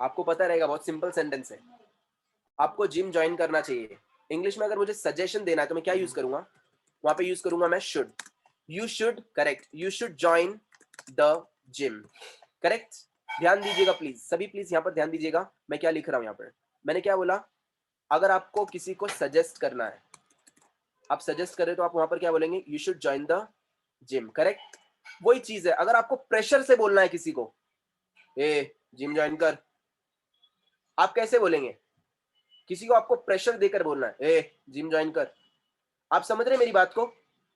आपको पता रहेगा, बहुत सिंपल सेंटेंस है. आपको जिम ज्वाइन करना चाहिए, इंग्लिश में अगर मुझे सजेशन देना है तो मैं क्या यूज करूंगा, वहां पे यूज करूंगा मैं should. You should, correct, you should join the gym. Correct. ध्यान दीजिएगा प्लीज, सभी प्लीज यहाँ पर ध्यान दीजिएगा, मैं क्या लिख रहा हूँ यहाँ पर. मैंने क्या बोला, अगर आपको किसी को सजेस्ट करना है, आप सजेस्ट करें तो आप वहां पर क्या बोलेंगे, you should join the gym. Correct. वही चीज है, अगर आपको प्रेशर से बोलना है किसी को, ए जिम ज्वाइन कर, आप कैसे बोलेंगे, किसी को आपको प्रेशर देकर बोलना है, ए जिम ज्वाइन कर. आप समझ रहे हैं मेरी बात को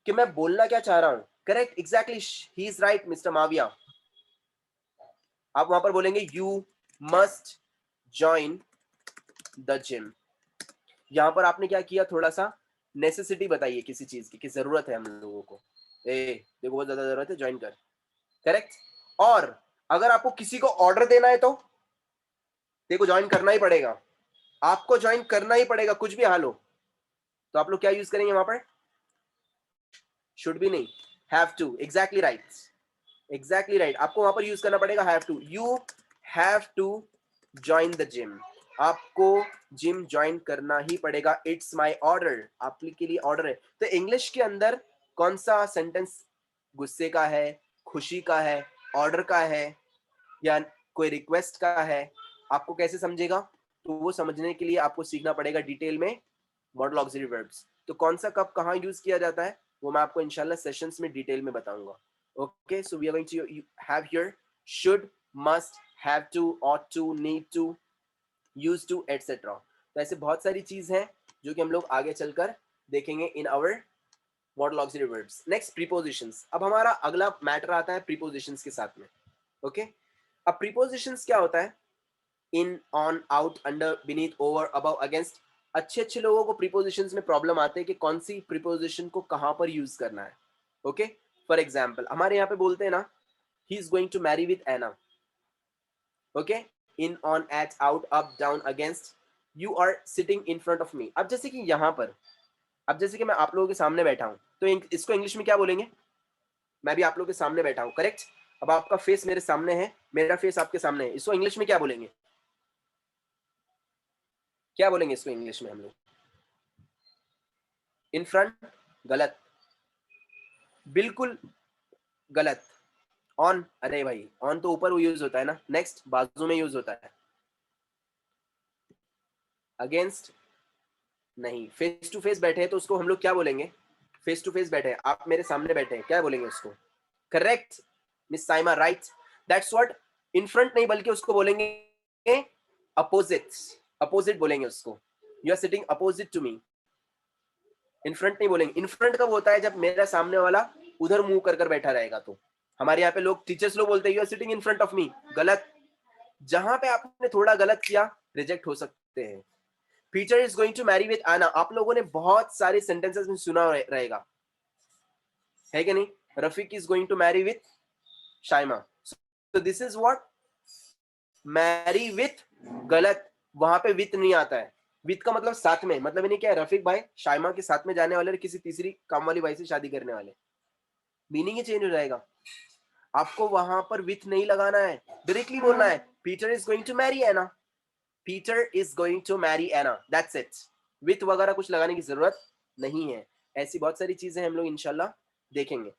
कि मैं बोलना क्या चाह रहा हूं. Correct, exactly, he is right mister Mavia. आप वहां पर बोलेंगे you must join the gym. यहां पर आपने क्या किया, थोड़ा सा नेसेसिटी बताइए किसी चीज की, जरूरत है हम लोगों को, ए देखो बहुत ज्यादा जरूरत है, ज्वाइन कर. करेक्ट. और अगर आपको किसी को ऑर्डर देना है तो देखो ज्वाइन करना ही पड़ेगा, आपको ज्वाइन करना ही पड़ेगा, कुछ भी हाल हो. तो आप लोग क्या यूज करेंगे वहां पर, शुड भी नहीं, have to. Exactly right, exactly right, आपको वहां पर यूज करना पड़ेगा have to. You have to join the gym, आपको जिम ज्वाइन करना ही पड़ेगा. इट्स माई ऑर्डर, आपके लिए ऑर्डर है. तो इंग्लिश के अंदर कौन सा सेंटेंस गुस्से का है, खुशी का है, ऑर्डर का है, या कोई रिक्वेस्ट का है, आपको कैसे समझेगा, तो वो समझने के लिए आपको सीखना पड़ेगा डिटेल में मॉडल ऑक्सिलरी वर्ब्स। तो कौन सा कब कहाँ यूज किया जाता है वो मैं आपको इंशाल्लाह सेशंस में डिटेल में बताऊंगा। Okay, so we are going to have here should, must, have to, ought to, need to, used to, etcetera. तो ऐसे बहुत सारी चीज हैं जो कि हम लोग आगे चलकर देखेंगे in our modal auxiliary verbs. Next, prepositions. अब हमारा अगला मैटर आता है प्रीपोजिशंस के साथ में। ओके, अब प्रीपोजिशंस क्या होता है? In, on, out, under, beneath, over, above, against. अच्छे अच्छे लोगों को प्रीपोजिशंस में प्रॉब्लम आते हैं कि कौन सी प्रीपोजिशन को कहां पर यूज करना है। ओके, फॉर एग्जाम्पल हमारे यहाँ पे बोलते हैं ना, he is going to marry with Anna. Okay, in, on, at, out, up, down, against, you are sitting in front of me. अब जैसे कि यहाँ पर, अब जैसे कि मैं आप लोगों के सामने बैठा हूं, तो इसको इंग्लिश में क्या बोलेंगे? मैं भी आप लोगों के सामने बैठा हूं, करेक्ट? अब आपका फेस मेरे सामने है, मेरा फेस आपके सामने है, इसको इंग्लिश में क्या बोलेंगे? क्या बोलेंगे इसको इंग्लिश में हम लोग? इन फ्रंट, गलत, बिल्कुल गलत। ऑन, अरे भाई ऑन तो ऊपर वो यूज होता है ना। नेक्स्ट, बाजू में यूज होता है। अगेंस्ट, नहीं। फेस टू फेस बैठे हैं तो उसको हम लोग क्या बोलेंगे? फेस टू फेस बैठे हैं, आप मेरे सामने बैठे हैं, क्या बोलेंगे उसको? Correct miss Saima, right, that's what. In front नहीं बल्कि उसको बोलेंगे अपोजिट, अपोजिट बोलेंगे उसको। You are sitting opposite to me. In front नहीं बोलेंगे। इन फ्रंट कब होता है? जब मेरा सामने वाला उधर मुंह कर बैठा रहेगा। तो हमारे यहाँ पे लोग, टीचर्स लोग बोलते हैं you are sitting in front of me, गलत। जहां पे आपने थोड़ा गलत किया रिजेक्ट हो सकते हैं। Peter is going to marry with Anna, आप लोगों ने बहुत सारे सेंटेंसेस में सुना रहेगा, है कि नहीं? Rafiq is going to marry with Shaima, तो this is what, marry with, गलत। वहां पे विथ नहीं आता है। विथ का मतलब साथ में, मतलब नहीं क्या है, रफीक भाई शाइमा के साथ में जाने वाले, किसी तीसरी काम वाली भाई से शादी करने वाले, मीनिंग ही चेंज हो जाएगा। आपको वहां पर विथ नहीं लगाना है, डायरेक्टली बोलना है Peter is going to marry Anna, Peter is going to marry Anna, that's it. With वगैरह कुछ लगाने की जरूरत नहीं है। ऐसी बहुत सारी चीजें हम लोग इंशाल्लाह देखेंगे।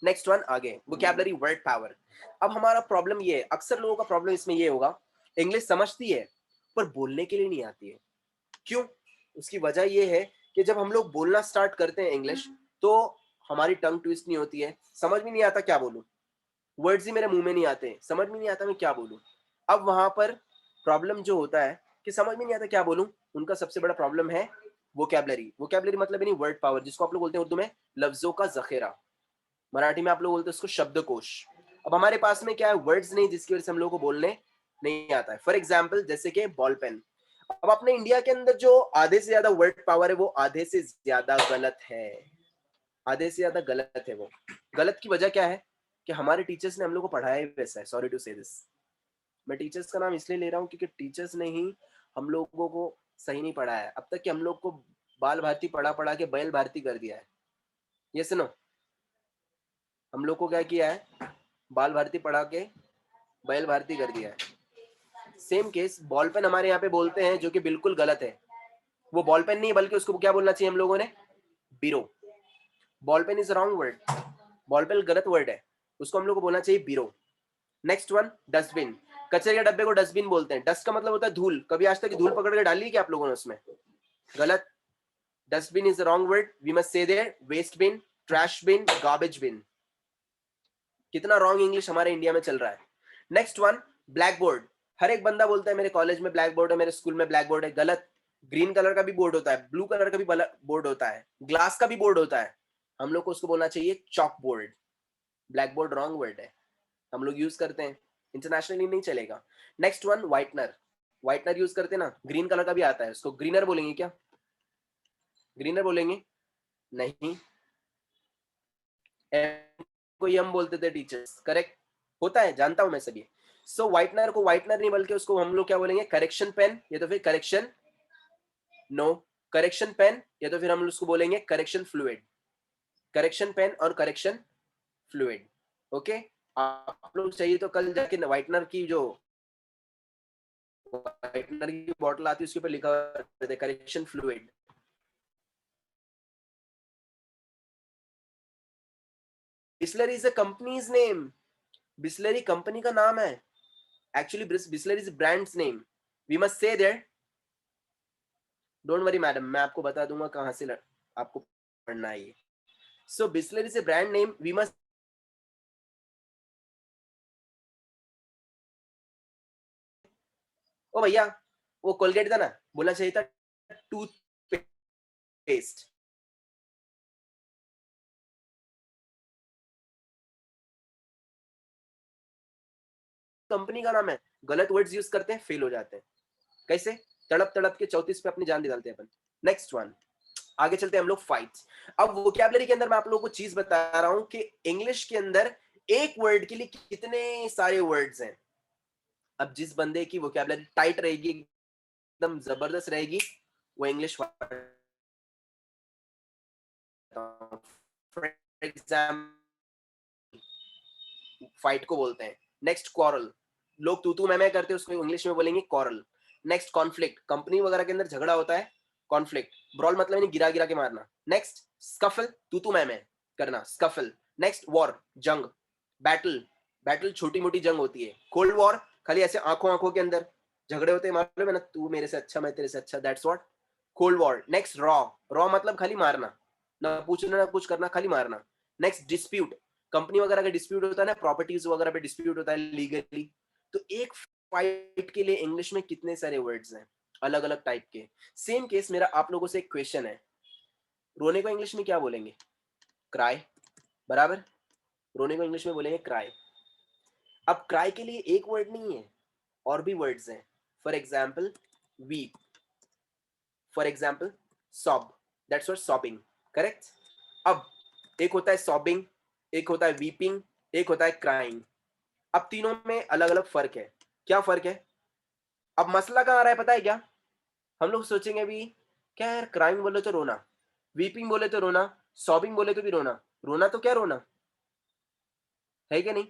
नेक्स्ट वन, आगे, वोकैबुलरी, वर्ड पावर। अब हमारा प्रॉब्लम ये है, अक्सर लोगों का प्रॉब्लम इसमें ये होगा, इंग्लिश समझती है पर बोलने के लिए नहीं आती है। क्यों? उसकी वजह ये है कि जब हम लोग बोलना स्टार्ट करते हैं इंग्लिश, तो हमारी टंग ट्विस्ट नहीं होती है, समझ में नहीं आता क्या बोलूं, वर्ड्स ही मेरे मुंह में नहीं आते, समझ में नहीं आता मैं क्या बोलूं। अब वहां पर प्रॉब्लम जो होता है कि समझ में नहीं आता क्या बोलूं, उनका सबसे बड़ा प्रॉब्लम है वोकैबुलरी। वोकैबुलरी मतलब नहीं वर्ड पावर, जिसको आप लोग बोलते हैं उर्दू में लफ्जों का जखेरा, मराठी में आप लोग बोलते हैं उसको शब्दकोश। अब हमारे पास में क्या है, वर्ड्स नहीं, जिसकी वजह से हम लोगों को बोलने नहीं आता है। फॉर एग्जाम्पल जैसे कि बॉल पेन। अब अपने इंडिया के अंदर जो आधे से ज्यादा वर्ड पावर है वो आधे से ज्यादा गलत है, आधे से ज्यादा गलत है। वो गलत की वजह क्या है कि हमारे टीचर्स ने हम लोग को पढ़ाया ही वैसा है। सॉरी टू से दिस, मैं टीचर्स का नाम इसलिए ले रहा हूँ क्योंकि टीचर्स ने ही हम लोगों को सही नहीं पढ़ाया है। अब तक कि हम लोग को बाल भारती पढ़ा पढ़ा के बैल भारती कर दिया है। ये सुनो, हम लोग को क्या किया है, बाल भारती पढ़ा के बैल भारती कर दिया है। सेम केस बॉल पेन हमारे यहाँ पे बोलते हैं, जो कि बिल्कुल गलत है। वो बॉल पेन नहीं बल्कि उसको क्या बोलना चाहिए हम लोगों ने, biro. Ball pen is wrong word, ball pen गलत वर्ड है, उसको हम लोग को बोलना चाहिए बीरो। Next one, dustbin. कचरे के डब्बे को डस्टबिन बोलते हैं। डस्ट का मतलब होता है धूल, कभी आज तक धूल पकड़ के डाली क्या आप लोगों ने उसमें? गलत, dustbin is wrong word, we must say there waste bin, trash bin, garbage bin. कितना रॉन्ग इंग्लिश हमारे इंडिया में चल रहा है। Next one, black board. हर एक बंदा बोलता है मेरे कॉलेज में ब्लैक बोर्ड है, मेरे स्कूल में ब्लैक बोर्ड है, गलत। ग्रीन कलर का भी बोर्ड होता है, ब्लू कलर का भी बोर्ड होता है, ग्लास का भी बोर्ड होता है। हम लोग को उसको बोलना चाहिए chalk board. Black board wrong word है, हम लोग यूज करते हैं, इंटरनेशनली नहीं चलेगा। Next one, whitener. Whitener use करते हैं ना, ग्रीन कलर का भी आता है, उसको ग्रीनर बोलेंगे क्या? ग्रीनर बोलेंगे नहीं, को हम बोलते थे टीचर्स, करेक्ट होता है, जानता हूं मैं सभी। सो व्हाइटनर को व्हाइटनर नहीं बल्कि उसको हम लोग क्या बोलेंगे, करेक्शन पेन, या तो फिर करेक्शन, नो, करेक्शन पेन, या तो फिर हम उसको बोलेंगे करेक्शन फ्लूइड। करेक्शन पेन और करेक्शन फ्लूइड। ओके, आप लोग चाहिए तो कल जाके व्हाइटनर की जो व्हाइटनर की बॉटल आती है उसके ऊपर लिखा रहता है correction fluid. Bisleri is a company's name, Bisleri company का नाम है। Actually Bisleri is brand's name, we must say there don't worry madam, मैं आपको बता दूंगा कहाँ से आपको पढ़ना है ये. So Bisleri is a brand name. We must. ओ भैया, वो कोलगेट था ना, बोलना चाहिए था टूथपेस्ट. कंपनी का नाम है, गलत वर्ड्स यूज करते हैं, फेल हो जाते हैं. कैसे? तड़प तड़प के 34 पे अपनी जान दे डालते हैं अपन. नेक्स्ट वन, आगे चलते हैं हम लोग फाइट्स. अब वोकैबुलरी के अंदर मैं आप लोगों को चीज बता रहा हूं कि इंग्लिश के अंदर एक वर्ड के लिए कितने सारे वर्ड्स हैं. अब जिस बंदे की वोकैबुलरी टाइट रहेगी, एकदम जबरदस्त रहेगी, वो इंग्लिश फॉर एग्जाम्पल फाइट को बोलते हैं. नेक्स्ट क्वारल, लोग तू मैं करते हैं, उसको इंग्लिश में बोलेंगे कॉरल. नेक्स्ट कॉन्फ्लिक्ट, कंपनी वगैरह के अंदर झगड़ा होता है, कॉन्फ्लिक्ट. ब्रॉल मतलब नहीं गिरा गिरा के मारना. नेक्स्ट स्कफल, तू मैं करना, स्कफल. नेक्स्ट वॉर, जंग. बैटल, बैटल छोटी मोटी जंग होती है. कोल्ड वॉर, खाली ऐसे आंखों आंखों के अंदर झगड़े होते हैं, मालूम है ना, तू मेरे से अच्छा, मैं तेरे से अच्छा. That's what cold war. Next raw, raw मतलब खाली मारना, ना पूछना ना कुछ करना, खाली मारना. नेक्स्ट डिस्प्यूट, कंपनी वगैरह का डिस्प्यूट होता है ना, प्रॉपर्टीज वगैरह पे डिस्प्यूट होता है लीगली. तो एक फाइट के लिए इंग्लिश में कितने सारे वर्ड्स हैं, अलग अलग टाइप के. सेम केस मेरा आप लोगों से एक क्वेश्चन है, रोने को इंग्लिश में क्या बोलेंगे? क्राई, बराबर. रोने को इंग्लिश में बोलेंगे क्राई. अब क्राई के लिए एक वर्ड नहीं है, और भी वर्ड्स हैं. For example weep, for example sob, that's what sobbing, correct. अब एक होता है सॉबिंग, एक होता है वीपिंग, एक होता है क्राइंग. अब तीनों में अलग अलग फर्क है. क्या फर्क है? अब मसला कहाँ आ रहा है पता है क्या? हम लोग सोचेंगे अभी, क्या यार, क्राइंग बोले तो रोना, वीपिंग बोले तो रोना, सॉबिंग बोले तो भी रोना. रोना तो क्या रोना है क्या नहीं?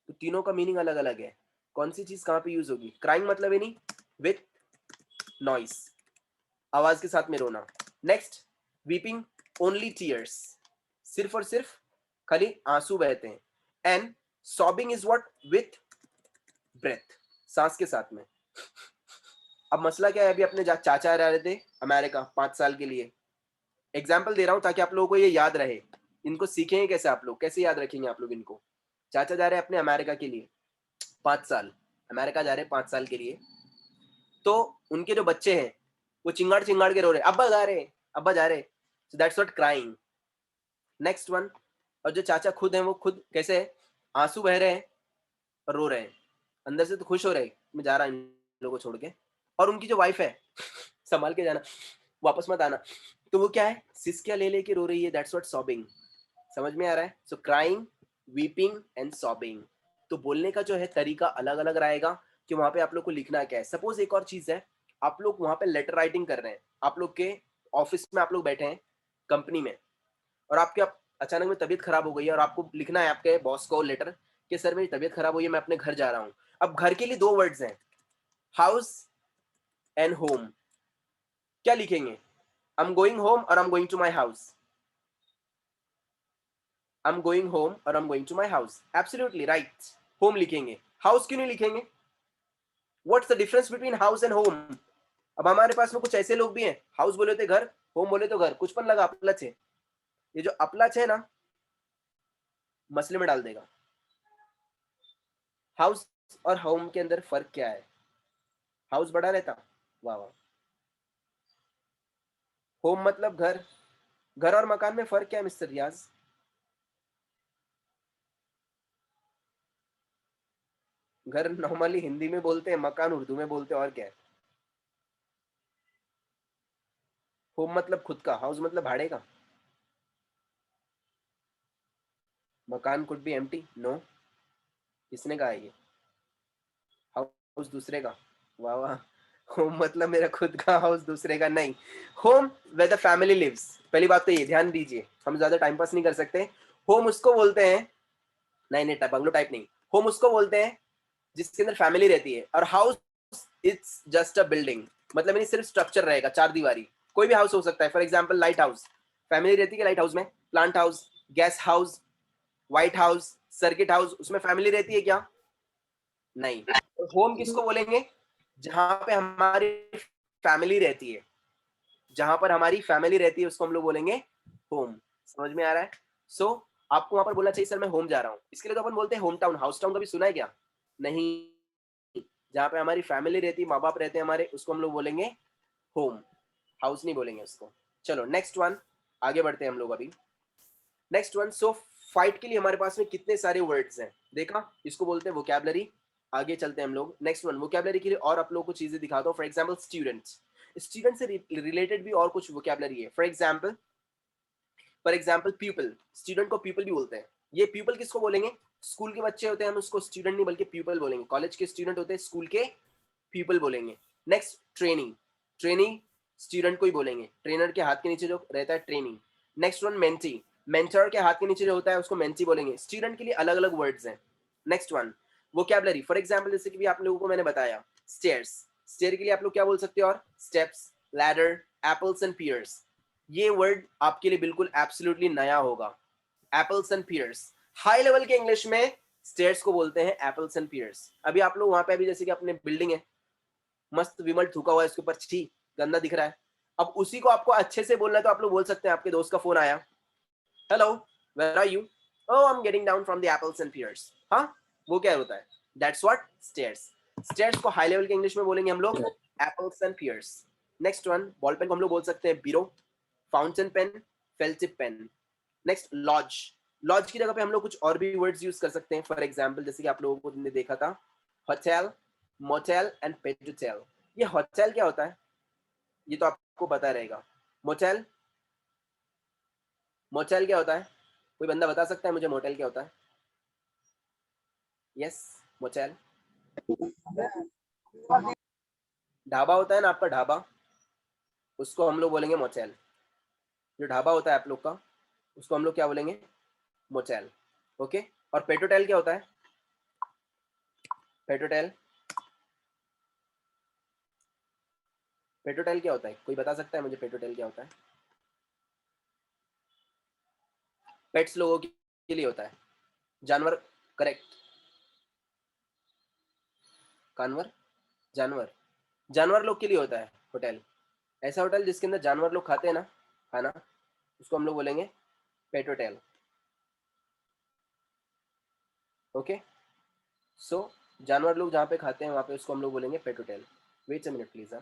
तो तीनों का मीनिंग अलग अलग है. कौन सी चीज कहाँ पे यूज होगी? क्राइंग मतलब है नहीं विथ नॉइस, आवाज के साथ में रोना. नेक्स्ट वीपिंग, ओनली टीयर्स, सिर्फ और सिर्फ खाली आंसू बहते हैं. And sobbing is what, with breath, सांस के साथ में. अब मसला क्या है, अभी अपने चाचा रह रहे थे अमेरिका 5 साल के लिए. एग्जाम्पल दे रहा हूं ताकि आप लोगों को ये याद रहे. इनको सीखेंगे कैसे आप लोग, कैसे याद रखेंगे आप लोग इनको? चाचा जा रहे हैं अपने अमेरिका के लिए 5 साल, अमेरिका जा रहे हैं 5 साल के लिए. तो उनके जो बच्चे हैं वो चिंगाड़ चिंगाड़ के रो रहे, अब्बा जा रहे, अब्बा जा रहे. So that's what crying. Next one. और जो चाचा खुद हैं वो खुद कैसे है, आंसू बह रहे हैं और रो रहे हैं. अंदर से तो खुश हो रहे, मैं जा रहा इन लोगों को छोड़ के. और उनकी जो वाइफ है, संभाल के जाना, वापस मत आना. तो वो क्या है, सिसकिया ले लेके रो रही है. That's what sobbing. समझ में आ रहा है? सो क्राइंग, वीपिंग एंड सॉबिंग. तो बोलने का जो है तरीका अलग अलग रहेगा कि वहां पे आप लोग को लिखना क्या है. सपोज एक और चीज है, आप लोग वहां पे लेटर राइटिंग कर रहे हैं, आप लोग के ऑफिस में आप लोग बैठे हैं कंपनी में, और आपके अचानक में तबीयत खराब हो गई है और आपको लिखना है आपके बॉस को लेटर कि सर मेरी तबीयत खराब हुई है, मैं अपने घर जा रहा हूँ. अब घर के लिए दो वर्ड्स हैं, हाउस एंड होम. क्या लिखेंगे? आई am going home or I am going to my house. I am going home or I am going to my house. Absolutely right. Home लिखेंगे, हाउस क्यों नहीं लिखेंगे? What's the difference between house and home? अब हमारे पास में कुछ ऐसे लोग भी हैं, हाउस बोले तो घर, होम बोले तो घर, कुछ पन लगा अपलच है. ये जो अपलच है ना, मसले में डाल देगा. हाउस और होम के अंदर फर्क क्या है? हाउस बड़ा रहता, वाह वाह. होम मतलब घर. घर और मकान में फर्क क्या है मिस्टर रियाज? घर नॉर्मली हिंदी में बोलते हैं, मकान उर्दू में बोलते हैं, और क्या है? होम मतलब खुद का, हाउस मतलब भाड़े का. मकान कुड बी एम्प्टी, नो. किसने कहा है ये? हाउस दूसरे का, वाह वाह. होम मतलब मेरा खुद का, हाउस दूसरे का नहीं. Home where the family lives. पहली बात तो ये ध्यान दीजिए, हम ज्यादा टाइम पास नहीं कर सकते. होम उसको बोलते हैं, नहीं नहीं बंगलो टाइप नहीं. होम उसको बोलते हैं जिसके अंदर फैमिली रहती है. और house it's just a building, मतलब नहीं सिर्फ स्ट्रक्चर रहेगा, चार दीवारी. कोई भी हाउस हो सकता है. For example light house, family रहती है लाइट हाउस में. Plant house, guest house, white house, circuit house, उसमें फैमिली रहती है क्या? नहीं. होम किसको बोलेंगे? जहां पे हमारी फैमिली रहती है. जहां पर हमारी फैमिली रहती है उसको हम लोग बोलेंगे होम। समझ में आ रहा है? सो आपको वहां पर बोलना चाहिए सर मैं होम जा रहा हूँ। इसके लिए तो अपन बोलते हैं होम टाउन। हाउस टाउन कभी सुना है क्या? नहीं। जहाँ पे हमारी फैमिली रहती है, माँ बाप रहते हैं हमारे, उसको हम लोग बोलेंगे होम। हाउस नहीं बोलेंगे उसको। चलो नेक्स्ट वन, आगे बढ़ते हैं हम लोग अभी। नेक्स्ट वन, सो फाइट के लिए हमारे पास में कितने सारे वर्ड्स हैं देखा, इसको बोलते हैं वोकैबुलरी। आगे चलते हैं हम लोग। नेक्स्ट वन, वोकैबुलरी के लिए और आप लोगों को चीजें दिखाता हूँ। फॉर एग्जाम्पल स्टूडेंट्स, स्टूडेंट से रिलेटेड भी और कुछ वोकैबुलरी है। फॉर एग्जाम्पल पीपल, स्टूडेंट को पीपल भी बोलते हैं। ये पीपल किसको बोलेंगे? स्कूल के बच्चे होते हैं, हम उसको स्टूडेंट नहीं बल्कि पीपल बोलेंगे। कॉलेज के स्टूडेंट होते हैं, स्कूल के पीपल बोलेंगे। नेक्स्ट ट्रेनिंग, ट्रेनिंग स्टूडेंट को ही बोलेंगे। ट्रेनर के हाथ के नीचे जो रहता है training. Next one mentee, mentor के हाथ के नीचे जो होता है उसको मेंटी बोलेंगे। स्टूडेंट के लिए अलग अलग वर्ड्स हैं। Next one vocabulary, for example जैसे कि भी आप लोगों को मैंने बताया स्टेयर्स, स्टेयर के लिए आप लोग क्या बोल सकते हो? और steps, ladder, apples and pears. ये वर्ड आपके लिए बिल्कुल एब्सोल्युटली नया होगा। Apples and pears, high level के इंग्लिश में स्टेयर्स को बोलते हैं एप्पल्स एंड पियर्स। अभी आप लोग वहां पे अभी जैसे कि अपने बिल्डिंग है, मस्त विमल थूका हुआ है इसके ऊपर, छी गंदा दिख रहा है। अब उसी को आपको अच्छे से बोलना है तो आप लोग बोल सकते हैं आपके दोस्त का फोन आया, hello where are you, oh I am getting down from the apples and pears. हाँ, वो क्या होता है? That's what stairs. स्टेयर्स को हाई लेवल के इंग्लिश में बोलेंगे हम लोग apples and pears. Next one, ball pen को हम लोग बोल सकते हैं biro, fountain pen, felt tip pen. Next lodge, lodge की जगह पे हम लोग कुछ और भी वर्ड्स यूज कर सकते हैं। फॉर एग्जाम्पल जैसे कि आप लोगों को देखा था होटल, मोटेल एंड पेट्रोटेल। ये होटल क्या होता है ये तो आपको पता रहेगा। मोटेल, मोटेल क्या होता है? कोई बंदा बता सकता है मुझे मोटेल क्या होता है? यस, मोटेल ढाबा होता है ना आपका, ढाबा, उसको हम लोग बोलेंगे मोटेल। जो ढाबा होता है आप लोग का उसको हम लोग क्या बोलेंगे? मोटेल। ओके, और पेट्रोटेल क्या होता है? पेट्रोटेल, पेट्रोटेल क्या होता है? कोई बता सकता है मुझे पेट्रोटेल क्या होता है? पेट्स लोगों के लिए होता है, जानवर, करेक्ट। जानवर, जानवर, जानवर लोग के लिए होता है होटल। ऐसा होटल जिसके अंदर जानवर लोग खाते हैं ना खाना, उसको हम लोग बोलेंगे पेट होटल। ओके, सो जानवर लोग जहाँ पे खाते हैं वहाँ पे उसको हम लोग बोलेंगे pet hotel. Wait a minute please,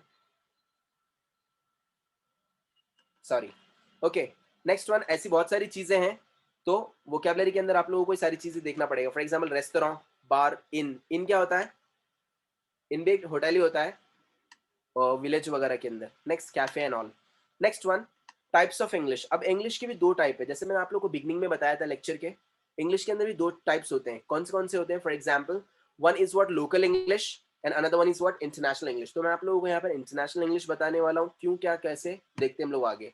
sorry. Okay, next one, ऐसी बहुत सारी चीजें हैं तो वोकैबुलरी के अंदर आप लोगों को ये सारी चीजें देखना पड़ेगा। फॉर एग्जाम्पल रेस्टोरेंट, बार, इन। इन क्या होता है? इन भी एक होटल ही होता है विलेज वगैरह के अंदर। Next cafe and all. Next one, types of English. अब इंग्लिश के भी दो टाइप है, जैसे मैंने आप लोग को बिगनिंग में बताया था लेक्चर के। इंग्लिश के अंदर भी दो टाइप्स होते हैं। कौन से होते हैं? For example one is what local English and another one is what international English. तो मैं आप लोगों को यहाँ पर इंटरनेशनल इंग्लिश बताने वाला हूँ। क्यों, क्या, कैसे, देखते हैं हम लोग आगे।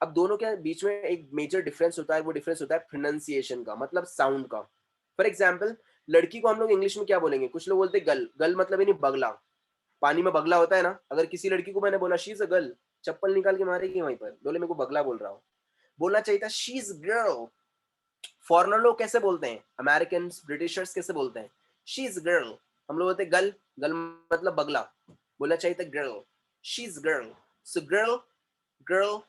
अब दोनों के बीच में एक मेजर डिफरेंस होता है, वो डिफरेंस होता है प्रोनाउंसिएशन का, मतलब साउंड का। फॉर एग्जाम्पल लड़की को हम लोग इंग्लिश में क्या बोलेंगे? कुछ लोग बोलते हैं गर्ल, गर्ल मतलब नहीं बगला। पानी में बगला होता है ना, अगर किसी लड़की को मैंने बोला शी इज अ गर्ल, चप्पल निकाल के मारेगी वहीं पर, बोले मेरे को बगला बोल रहा हूँ। बोलना चाहिए था शी इज गर्ल। फॉरेनर लोग कैसे बोलते हैं? अमेरिकन, ब्रिटिशर्स कैसे बोलते हैं? She is girl. हम लोग बोलते हैं गर्ल, गर्ल मतलब बगला। बोलना चाहिए था girl, she is girl. So girl, girl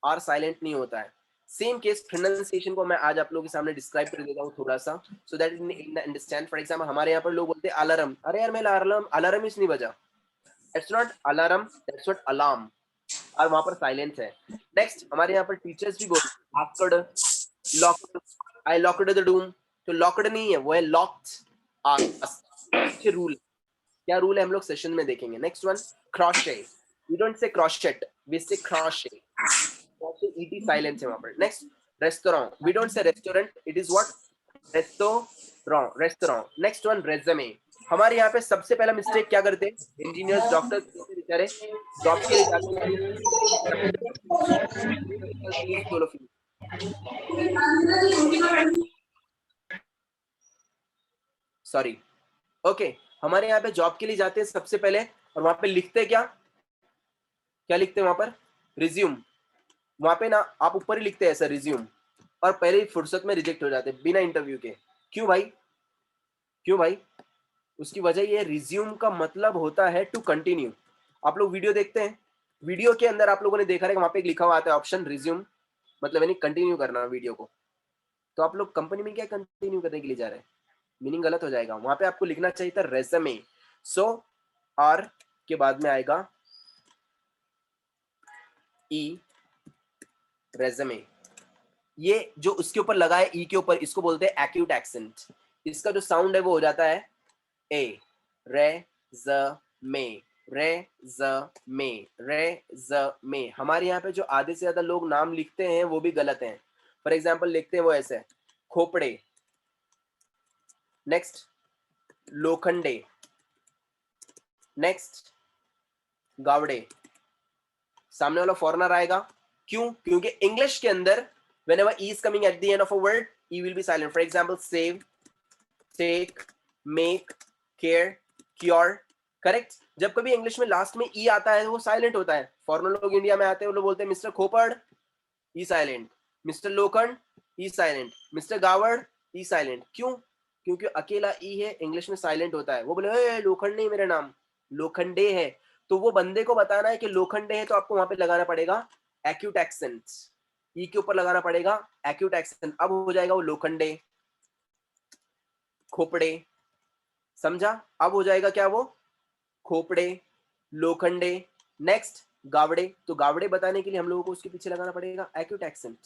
are silent नहीं होता है। सेम केस प्रोनाउंसिएशन को मैं आज आप लोगों के सामने डिस्क्राइब कर देता हूँ थोड़ा सा, so that in understand. For example हमारे यहाँ पर लोग बोलते हैं अलार्म। अरे यार मेरा अलार्म, अलार्म इस नहीं बजा। That's not alarm, that's what alarm। और वहां पर साइलेंस है। नेक्स्ट हमारे यहाँ पर टीचर्स भी बोलते हैं locked, locked, I locked the room। तो लॉक्ड नहीं है, वो है लॉक्ड। रूल, क्या रूल है हम लोग सेशन में देखेंगे। Next one, crochet। We don't say crochet, we say crochet। crochet et silence है वहां पर। Next restaurant, we don't say restaurant, it is what? Restaurant, restaurant. Next one resume. हमारे यहाँ पे सबसे पहला मिस्टेक क्या करते हैं? इंजीनियर्स, डॉक्टर्स बेचारे जॉब के लिए जाते हैं। सॉरी, ओके, हमारे यहाँ पे जॉब के लिए जाते हैं सबसे पहले, और वहां पे लिखते क्या? क्या लिखते हैं वहां पर? रिज्यूम। वहां पे ना आप ऊपर ही लिखते हैं ऐसा रिज्यूम, और पहले ही फुर्सत में रिजेक्ट हो जाते हैं बिना इंटरव्यू के। क्यों भाई? क्यों भाई? उसकी वजह ये, रिज्यूम का मतलब होता है टू कंटिन्यू। आप लोग वीडियो देखते हैं, वीडियो के अंदर आप लोगों ने देखा रहेगा वहां पे एक लिखा हुआ आता है ऑप्शन रिज्यूम, मतलब यानी कंटिन्यू करना वीडियो को। तो आप लोग कंपनी में क्या कंटिन्यू करने के लिए जा रहे हैं, मीनिंग गलत हो जाएगा। वहां पे आपको लिखना चाहिए था रेज्यूमे। सो आर के बाद में आएगा ई, रेज्यूमे। ये जो उसके ऊपर लगा है ई के ऊपर, इसको बोलते हैं एक्यूट एक्सेंट। इसका जो साउंड है वो हो जाता है ए, रे ज मे, रे ज मे, रे ज मे। हमारे यहाँ पे जो आधे से ज्यादा लोग नाम लिखते हैं वो भी गलत हैं। फॉर एग्जाम्पल लिखते हैं वो ऐसे, खोपड़े, नेक्स्ट लोखंडे, नेक्स्ट गावड़े। सामने वाला फॉरनर आएगा, क्यों? क्योंकि इंग्लिश के अंदर whenever e is coming at the end of a word, e will be silent. For example, save, take, make, care, cure. Correct? जब कभी इंग्लिश में लास्ट में ई आता है वो साइलेंट होता है। फॉरेनर लोग इंडिया में आते हैं वो लोग बोलते हैं mister Khopad, E silent, mister Lokhand, E silent, mister Gawad, E silent. क्यों? क्योंकि अकेला ई है, इंग्लिश में साइलेंट होता है। वो बोले ए लोखंड नहीं मेरा नाम, लोखंडे है। तो वो बंदे को बताना है कि लोखंडे है, तो आपको वहां पे लगाना पड़ेगा एक्यूट एक्सेंट। ई के ऊपर लगाना पड़ेगा एक्यूट एक्सेंट। अब हो जाएगा वो लोखंडे, खोपड़े, समझा? अब हो जाएगा क्या वो खोपड़े, लोखंडे, नेक्स्ट गावड़े। तो गावड़े बताने के लिए हम लोगों को उसके पीछे लगाना पड़ेगा एक्यूट एक्सेंट।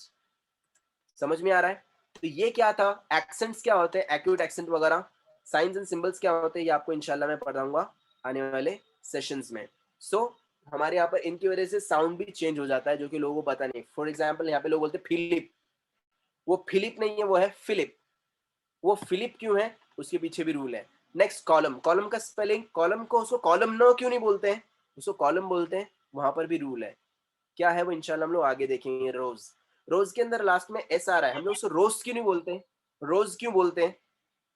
समझ में आ रहा है? तो ये क्या था, एक्सेंट्स क्या होते हैं, एक्यूट एक्सेंट वगैरह, साइंस एंड सिंबल्स क्या होते हैं, ये आपको इंशाल्लाह मैं पढ़ाऊंगा आने वाले सेशंस में। सो हमारे यहाँ पर इनकी वजह से साउंड भी चेंज हो जाता है, जो कि लोगों को पता नहीं। फॉर एग्जाम्पल यहाँ पे लोग बोलते हैं फिलिप, वो फिलिप नहीं है, वो है फिलिप। वो फिलिप क्यों है, उसके पीछे भी रूल है। नेक्स्ट कॉलम, कॉलम का स्पेलिंग, कॉलम को उसको कॉलम नो क्यों नहीं बोलते हैं, उसको कॉलम बोलते हैं, वहां पर भी रूल है। क्या है वो इंशाल्लाह हम लोग आगे देखेंगे। रोज, रोज के अंदर लास्ट में एस आ रहा है, हम लोग उसको रोज क्यों नहीं बोलते हैं, रोज क्यों बोलते हैं।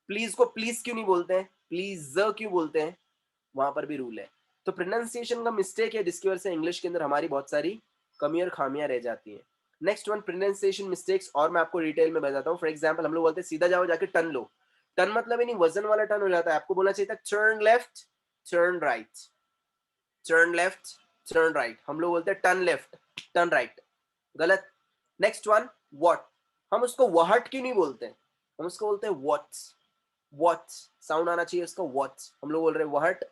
प्लीज को प्लीज क्यों नहीं बोलते हैं, प्लीज क्यों बोलते हैं, वहां पर भी रूल है। तो प्रोनाउंसिएशन का मिस्टेक है, जिसकी वजह से इंग्लिश के अंदर हमारी बहुत सारी कमी और खामियां रह जाती हैं। नेक्स्ट वन प्रोनाउंसिएशन मिस्टेक्स, और मैं आपको डिटेल में बताता हूँ। फॉर एग्जांपल हम लोग बोलते हैं सीधा जाओ, जाके टर्न लो। टर्न मतलब ही नहीं वजन वाला टर्न हो जाता है। आपको बोलना चाहिए था turn left, turn right, turn left, turn right. हम लोग बोलते हैं टर्न लेफ्ट, टर्न राइट, गलत। नेक्स्ट वन व्हाट, हम उसको व्हाट क्यों नहीं बोलते, हम उसको बोलते हैं व्हाट्स। व्हाट्स साउंड आना चाहिए उसका, व्हाट्स। हम लोग बोल रहे हैं व्हाट,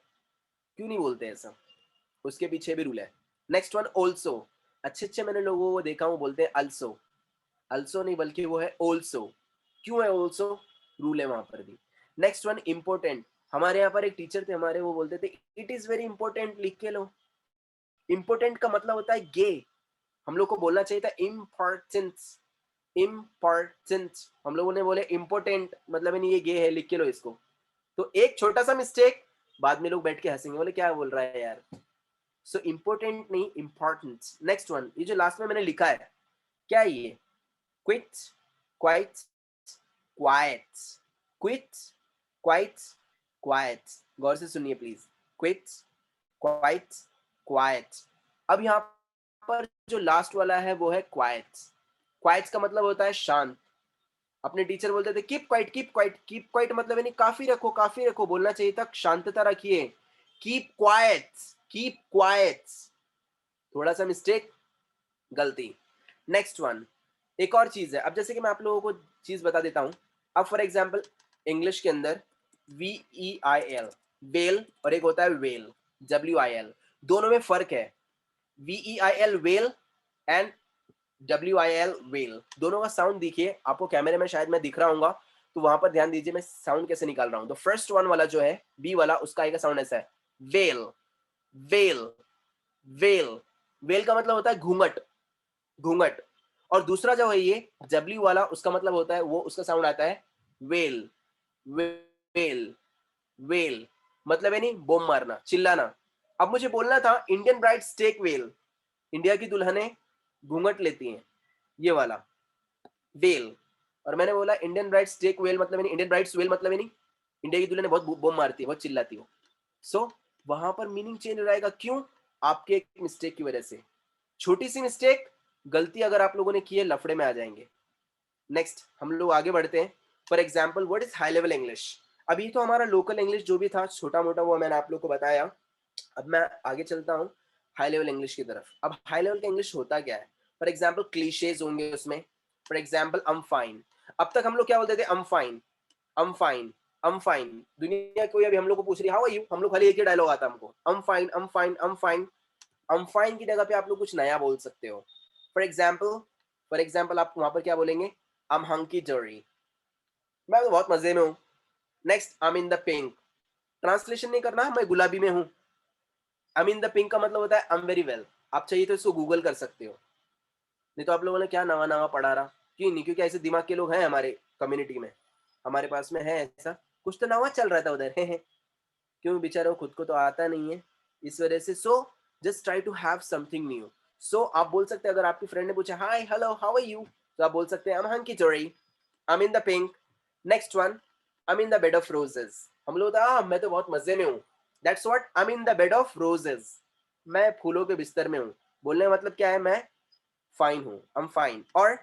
क्यों नहीं बोलते ऐसा, उसके पीछे भी रूल है। नेक्स्ट वन ऑल्सो, अच्छे अच्छे मैंने लोगों को देखा वो बोलते हैं अल्सो, अल्सो नहीं बल्कि वो है ऑल्सो। क्यों है ऑल्सो, रूल है वहां पर भी। नेक्स्ट वन इंपॉर्टेंट, हमारे यहाँ पर एक टीचर थे हमारे, वो बोलते थे इट इज वेरी इंपॉर्टेंट, लिख के लो। इंपॉर्टेंट का मतलब होता है गे, हम लोग को बोलना चाहिए था इम्पॉर्टेंस, इम्पॉर्टेंट। हम लोगों ने बोले इंपॉर्टेंट, मतलब नहीं ये गे है, लिख के लो इसको। तो एक छोटा सा मिस्टेक, बाद में लोग बैठ के हंसेंगे, बोले क्या बोल रहा है यार। सो इम्पोर्टेंट नहीं, इम्पोर्टेंट। नेक्स्ट वन, ये जो लास्ट में मैंने लिखा है क्या है ये, quit, quite, quite, quit, quite, quite. गौर से सुनिए प्लीज, क्विट, क्वाइट, क्वाइट। अब यहाँ पर जो लास्ट वाला है वो है क्वाइट। क्वाइट का मतलब होता है शांत। अपने टीचर बोलते थे keep quiet, keep quiet, keep quiet मतलब यानी काफी रखो, काफी रखो। बोलना चाहिए था शांतता रखिए, कीप क्वाइट, कीप क्वाइट। थोड़ा सा मिस्टेक, गलती। नेक्स्ट वन, एक और चीज है। अब जैसे कि मैं आप लोगों को चीज बता देता हूं। अब फॉर एग्जांपल इंग्लिश के अंदर VEIL, वेल, और एक होता है वेल, WIL। दोनों में फर्क है। VEIL well and WIL well, दोनों का साउंड देखिए। आपको कैमरे में शायद मैं दिख रहा हूँ, तो वहां पर ध्यान दीजिए मैं साउंड कैसे निकाल रहा हूँ। तो फर्स्ट वन वाला जो है बी वाला, उसका आएगा साउंड ऐसा है, वेल, वेल, वेल। वेल का मतलब होता है घूंघट, घूंघट। और दूसरा जो है ये W वाला, उसका मतलब होता है, वो उसका साउंड आता है वेल, वेल, वेल। मतलब है नहीं बोम मारना, चिल्लाना। अब मुझे बोलना था Indian brides take well, India की दुल्हनें घूंघट लेती हैं, ये वाला वेल। और मैंने बोला इंडियन ब्राइड्स टेक वेल, मतलब इंडियन ब्राइड्स वेल मतलब नहीं इंडिया की दुल्हनें बहुत बोम मारती है, बहुत चिल्लाती हो। सो वहां पर मीनिंग चेंज हो जाएगा। क्यों? आपके एक मिस्टेक की वजह से। छोटी सी मिस्टेक, गलती अगर आप लोगों ने की है, लफड़े में आ जाएंगे। नेक्स्ट हम लोग आगे बढ़ते हैं। For example what is high level English. अभी तो हमारा लोकल इंग्लिश जो भी था छोटा मोटा, वो मैंने आप लोग को बताया। अब मैं आगे चलता हूँ। हाई लेवल इंग्लिश की तरफ। अब हाई लेवल का इंग्लिश होता क्या है? फॉर एग्जाम्पल क्लीशेज होंगे उसमें। For example I'm fine। अब तक हम लोग क्या बोलते थे? I'm fine, I'm fine, I'm fine। दुनिया कोई अभी हम लोग को पूछ रही है हाउ आर यू, हम लोग खाली एक ही डायलॉग आता है हमको, I'm fine, I'm fine, I'm fine। I'm fine की जगह पे आप लोग कुछ नया बोल सकते हो। फॉर एग्जाम्पल आप वहां पर क्या बोलेंगे? I'm hunky dory, मैं तो बहुत मजे में हूँ। Next, I'm in the pink, translation नहीं करना, मैं गुलाबी में हूँ। I'm in the pink का मतलब होता है I'm very well। आप चाहिए तो इसको गूगल कर सकते हो, नहीं तो आप लोगों ने क्या नवा नवा पढ़ा रहा, क्यों नहीं? क्योंकि ऐसे दिमाग के लोग हैं हमारे कम्युनिटी में, हमारे पास में है ऐसा कुछ तो नवा चल रहा था उधर है। क्यों? बेचारे खुद को तो आता नहीं है, इस वजह से। So just try to have something new. So आप बोल सकते हैं, अगर आपकी फ्रेंड ने पूछा hi hello how are you, तो आप बोल सकते हैं I am hunky dory, I am in the pink. Next one, I am in the bed of roses. हम लोग होता मैं तो बहुत मजे में हूँ, that's what I am in the bed of roses, मैं फूलों के बिस्तर में हूँ। बोलने का मतलब क्या है? मैं फाइन हूँ, आई एम फाइन। और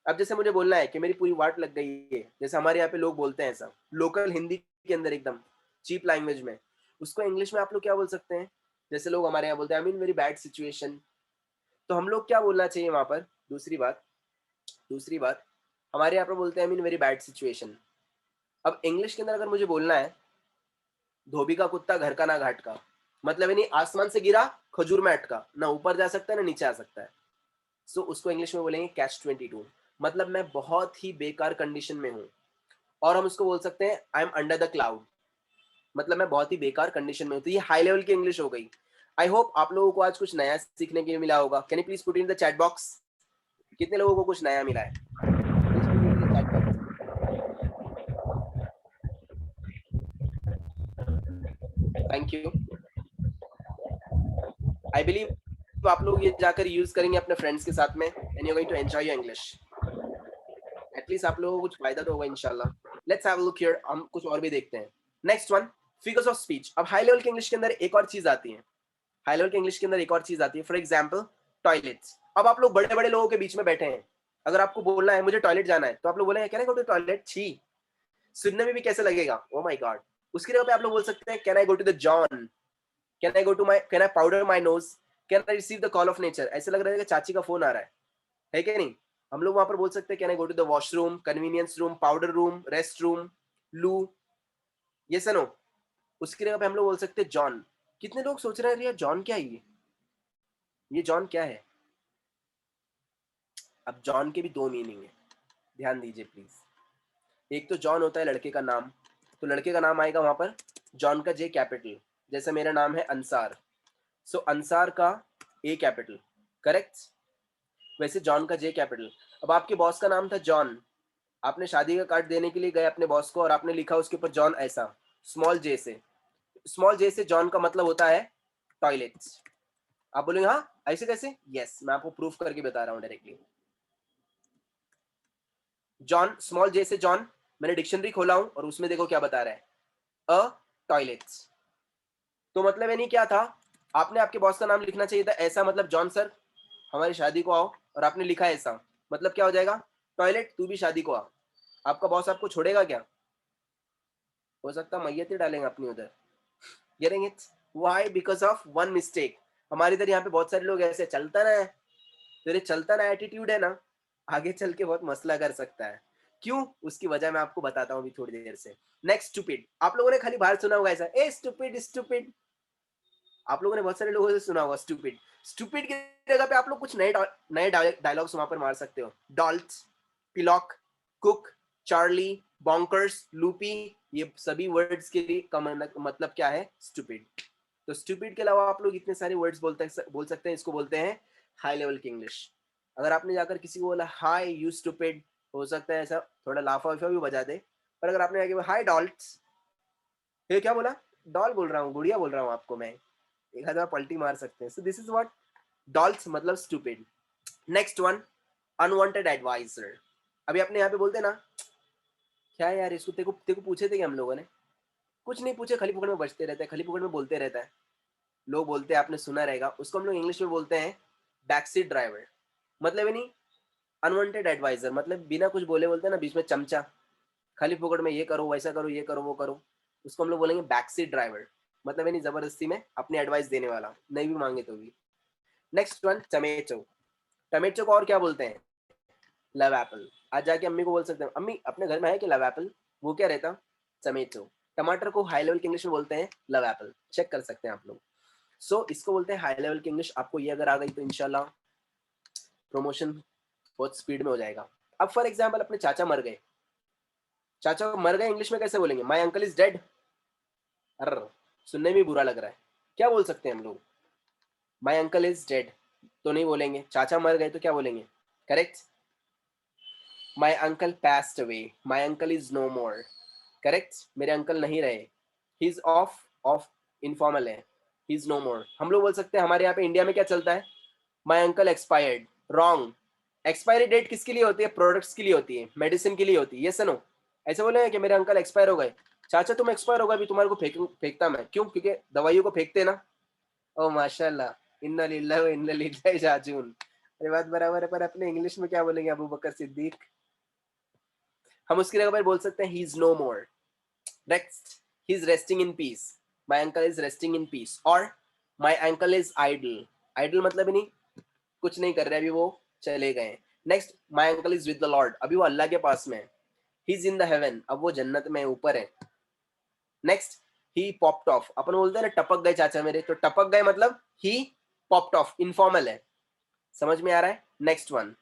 अब जैसे मुझे बोलना है कि मेरी पूरी वाट लग गई है, जैसे हमारे यहाँ पे लोग बोलते हैं ऐसा लोकल हिंदी के अंदर एकदम चीप लैंग्वेज में, उसको इंग्लिश में आप लोग क्या बोल सकते हैं? जैसे लोग हमारे यहाँ बोलते हैं I mean very bad situation, तो हम लोग क्या बोलना चाहिए वहां पर? दूसरी बात हमारे यहाँ पर बोलते हैं I mean very bad situation. अब इंग्लिश के अंदर अगर मुझे बोलना है धोबी का कुत्ता घर का ना घाट का, मतलब नहीं आसमान से गिरा खजूर में अटका, ना ऊपर जा सकता है ना नीचे आ सकता है। सो उसको इंग्लिश में बोलेंगे कैच 22, मतलब मैं बहुत ही बेकार कंडीशन में हूँ। और हम उसको बोल सकते हैं I M under the cloud, मतलब मैं बहुत ही बेकार कंडीशन में हूँ। तो ये हाई लेवल की इंग्लिश हो गई। आई होप आप लोगों को आज कुछ नया सीखने के लिए मिला होगा। Can you please put in the chat box, कितने लोगों को कुछ नया मिला है? Please put in the chat box. Thank you. I believe आप लोग ये जाकर यूज करेंगे अपने फ्रेंड्स के साथ में, and you going to enjoy your English. At least आप लोगों को कुछ फायदा तो होगा इंशाल्लाह। Let's have a look here, हम कुछ और भी देखते हैं। Next one, figures of speech. अब हाई लेवल के इंग्लिश के अंदर एक और चीज आती है, हाई लेवल के इंग्लिश के अंदर एक और चीज आती है। For example toilets. अब आप लोग बड़े बड़े लोगों के बीच में बैठे हैं, अगर आपको बोलना है मुझे टॉयलेट जाना है, तो आप लोग बोलेंगे can I go to toilet? छी, सुनने में भी कैसे लगेगा, ओ माय गॉड। उसकी जगह पे आप लोग बोल सकते हैं can I go to the john, can I go to my, can I powder my nose, can I receive the call of nature. ऐसे लग रहा है कि चाची का फोन आ रहा है कि नहीं? हम लोग वहां पर बोल सकते हैं can I go to the washroom, convenience room, powder room, rest room, loo, ये सनो। उसकी जगह पे हम लोग बोल सकते हैं जॉन। कितने लोग सोच रहे हैं यार जॉन क्या है ये जॉन क्या है? अब जॉन के भी दो मीनिंग है, ध्यान दीजिए प्लीज। एक तो जॉन होता है लड़के का नाम, तो लड़के का नाम आएगा वहां पर जॉन का जे कैपिटल, जैसे मेरा नाम है अंसार, सो अंसार का ए कैपिटल, करेक्ट? वैसे जॉन का जे कैपिटल। अब आपके बॉस का नाम था जॉन, आपने शादी का कार्ड देने के लिए गए अपने बॉस को और आपने लिखा उसके ऊपर जॉन ऐसा स्मॉल जे से, स्मॉल जे से जॉन का मतलब होता है टॉयलेट्स। आप बोलेंगे हाँ ऐसे कैसे? यस, मैं आपको प्रूफ करके बता रहा हूँ डायरेक्टली। जॉन, स्मॉल जे से जॉन, मैंने डिक्शनरी खोला हूं और उसमें देखो क्या बता रहा है, अ टॉयलेट्स। तो मतलब यानी क्या था, आपने आपके बॉस का नाम लिखना चाहिए था ऐसा, मतलब जॉन सर हमारी शादी को आओ, और आपने लिखा ऐसा, मतलब क्या हो जाएगा? टॉयलेट, तू भी शादी को आ। आपका बॉस आपको छोड़ेगा क्या? हो सकता मैयत ही डालेंगे अपनी उधर। Getting it? Why? Because of one mistake. हमारे इधर यहाँ पे बहुत सारे लोग ऐसे चलता ना है, तेरे चलता ना एटीट्यूड है ना, आगे चल के बहुत मसला कर सकता है। क्यों? उसकी वजह मैं आपको बताता हूँ अभी थोड़ी देर से। Next, stupid. आप लोगों ने खाली बाहर सुना होगा ऐसा, ए स्टूपिड स्टूपिड, आप लोगों ने बहुत सारे लोगों से सुना होगा स्टूपिड। स्टूपिड की जगह पे आप लोग कुछ नए डायलॉग्स वहां पर मार सकते हो। डॉल्ट, पिलॉक, कुक, चार्ली, बॉन्कर्स, लूपी, ये सभी वर्ड्स के लिए का मतलब क्या है? स्टूपिड। तो स्टूपिड के अलावा आप लोग इतने सारे वर्ड्स बोल सकते हैं, इसको बोलते हैं हाई लेवल की इंग्लिश। अगर आपने जाकर किसी को बोला हाई यू स्टूपिड, हो सकता है ऐसा थोड़ा लाफा वाफा भी बजा दे, पर अगर आपने आगे हाई डॉल्ट्स, ये क्या बोला? डॉल बोल रहा हूँ, गुड़िया बोल रहा हूँ आपको मैं, एक हजार पलटी मार सकते हैं। So this is what dolls मतलब stupid. Next one, unwanted adviser. अभी अपने यहाँ पे बोलते हैं ना, क्या है यार इसको, तेको पूछे थे कि हम लोगों ने कुछ नहीं पूछे, खली फुकड़ में बचते रहता है, खली फुकड़ में बोलते रहता है। लोग बोलते हैं, आपने सुना रहेगा, उसको हम लोग इंग्लिश में बोलते हैं बैक सीट ड्राइवर। मतलब नहीं, अनवांटेड एडवाइजर मतलब बिना कुछ बोले बोलते हैं ना बीच में चमचा, खाली फुकड़ में ये करो वैसा करो ये करो वो करो, उसको हम लोग बोलेंगे बैक सीट ड्राइवर। मतलब नहीं जबरदस्ती में अपनी एडवाइस देने वाला, नहीं भी मांगे तो भी। नेक्स्ट वन टमेटो, टमेटो को और क्या बोलते हैं? Love Apple. आज जाके अम्मी को बोल सकते हैं, अम्मी अपने घर में है कि लव एप्पल? वो क्या रहता? टमेटो। टमाटर को हाई लेवल की इंग्लिश में बोलते हैं लव एप्पल, चेक कर सकते हैं आप लोग। सो इसको बोलते हैं हाई लेवल की इंग्लिश। आपको ये अगर आ गई तो इंशाल्लाह प्रमोशन बहुत स्पीड में हो जाएगा। अब फॉर एग्जाम्पल अपने चाचा मर गए, चाचा मर गए इंग्लिश में कैसे बोलेंगे? My uncle is dead. अर सुनने में बुरा लग रहा है, क्या बोल सकते हैं हम लोग? माई अंकल इज डेड तो नहीं बोलेंगे, चाचा मर गए तो क्या बोलेंगे? Correct, my uncle passed away, my uncle is no more. Correct, मेरे अंकल नहीं रहे। ही इज ऑफ इनफॉर्मल है, ही इज नो मोर। हम लोग बोल सकते हैं, हमारे यहाँ पे इंडिया में क्या चलता है? My uncle expired. Wrong, expiry date किसके लिए होती है? प्रोडक्ट्स के लिए होती है, मेडिसिन के लिए होती है। Yes no? ऐसे बोले कि मेरे अंकल एक्सपायर हो गए, चाचा तुम एक्सपायर हो गए, अभी तुम्हारे को फेंकता मैं। क्यों? क्योंकि दवाइयों को फेंकते ना। ओ माशाल्लाह, इन्ना लिल्लाहि व इन्ना इलैहि राजिऊन। अरे बात बराबर है, पर अपने इंग्लिश में क्या बोलेंगे? अबू बकर सिद्दीक। हम उसकी जगह पर बोल सकते हैं he is no more. Next, he is resting in peace, my uncle is resting in peace. और my uncle is idle, idle मतलब ही नहीं, कुछ नहीं कर रहे, अभी वो चले गए। Next, my uncle is with the Lord, अभी वो अल्लाह के पास में है। He is in the haven, अब वो जन्नत में ऊपर है। नेक्स्ट, ही पॉप्ड ऑफ, अपन बोलते हैं ना टपक गए चाचा मेरे, तो टपक गए मतलब ही पॉप्ड ऑफ, इनफॉर्मल है। समझ में आ रहा है? Next one,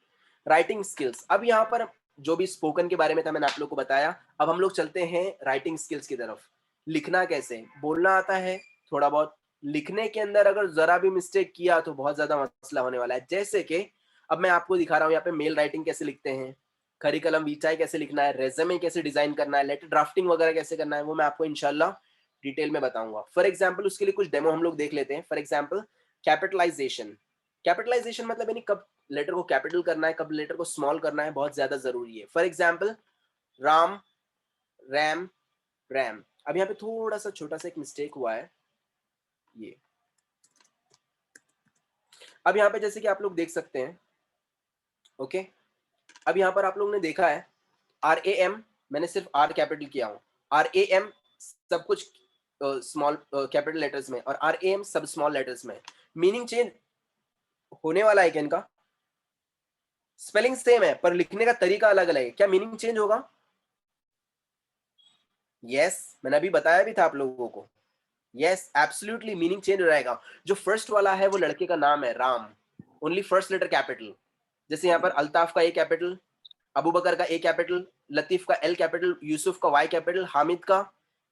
writing skills. अब यहाँ पर जो भी स्पोकन के बारे में था मैंने आप लोग को बताया, अब हम लोग चलते हैं राइटिंग स्किल्स की तरफ। लिखना कैसे? बोलना आता है थोड़ा बहुत, लिखने के अंदर अगर जरा भी मिस्टेक किया तो बहुत ज्यादा मसला होने वाला है। जैसे कि अब मैं आपको दिखा रहा हूँ यहाँ पे मेल राइटिंग कैसे लिखते हैं, करिकुलम वीटाई कैसे लिखना है, रेज्यूमे कैसे डिजाइन करना है, लेटर ड्राफ्टिंग वगैरह कैसे करना है, वो मैं आपको इंशाल्लाह डिटेल में बताऊंगा। फॉर एग्जाम्पल उसके लिए कुछ डेमो हम लोग देख लेते हैं। फॉर एग्जाम्पल कैपिटलाइजेशन, कैपिटलाइजेशन मतलब यानी कब लेटर को कैपिटल करना है, कब लेटर को स्मॉल करना है, बहुत ज्यादा जरूरी है। For example Ram, RAM, RAM. अब यहाँ पे थोड़ा सा छोटा सा एक मिस्टेक हुआ है, ये अब यहाँ पे जैसे कि आप लोग देख सकते हैं, ओके। अब यहाँ पर आप लोग ने देखा है आर ए एम, मैंने सिर्फ आर कैपिटल किया हूँ, आर ए एम सब कुछ स्मॉल कैपिटल लेटर्स में, और आर ए एम सब स्मॉल लेटर्स में। मीनिंग चेंज होने वाला है क्या इनका? स्पेलिंग सेम है पर लिखने का तरीका अलग अलग है, क्या मीनिंग चेंज होगा? यस, मैंने अभी बताया भी था आप लोगों को। यस एब्सोल्युटली, मीनिंग चेंज हो जाएगा। जो फर्स्ट वाला है वो लड़के का नाम है Ram, only first letter capital. जैसे यहाँ पर अल्ताफ का ए कैपिटल, अबू बकर का ए कैपिटल, लतीफ का एल कैपिटल, यूसुफ का वाई कैपिटल, हामिद का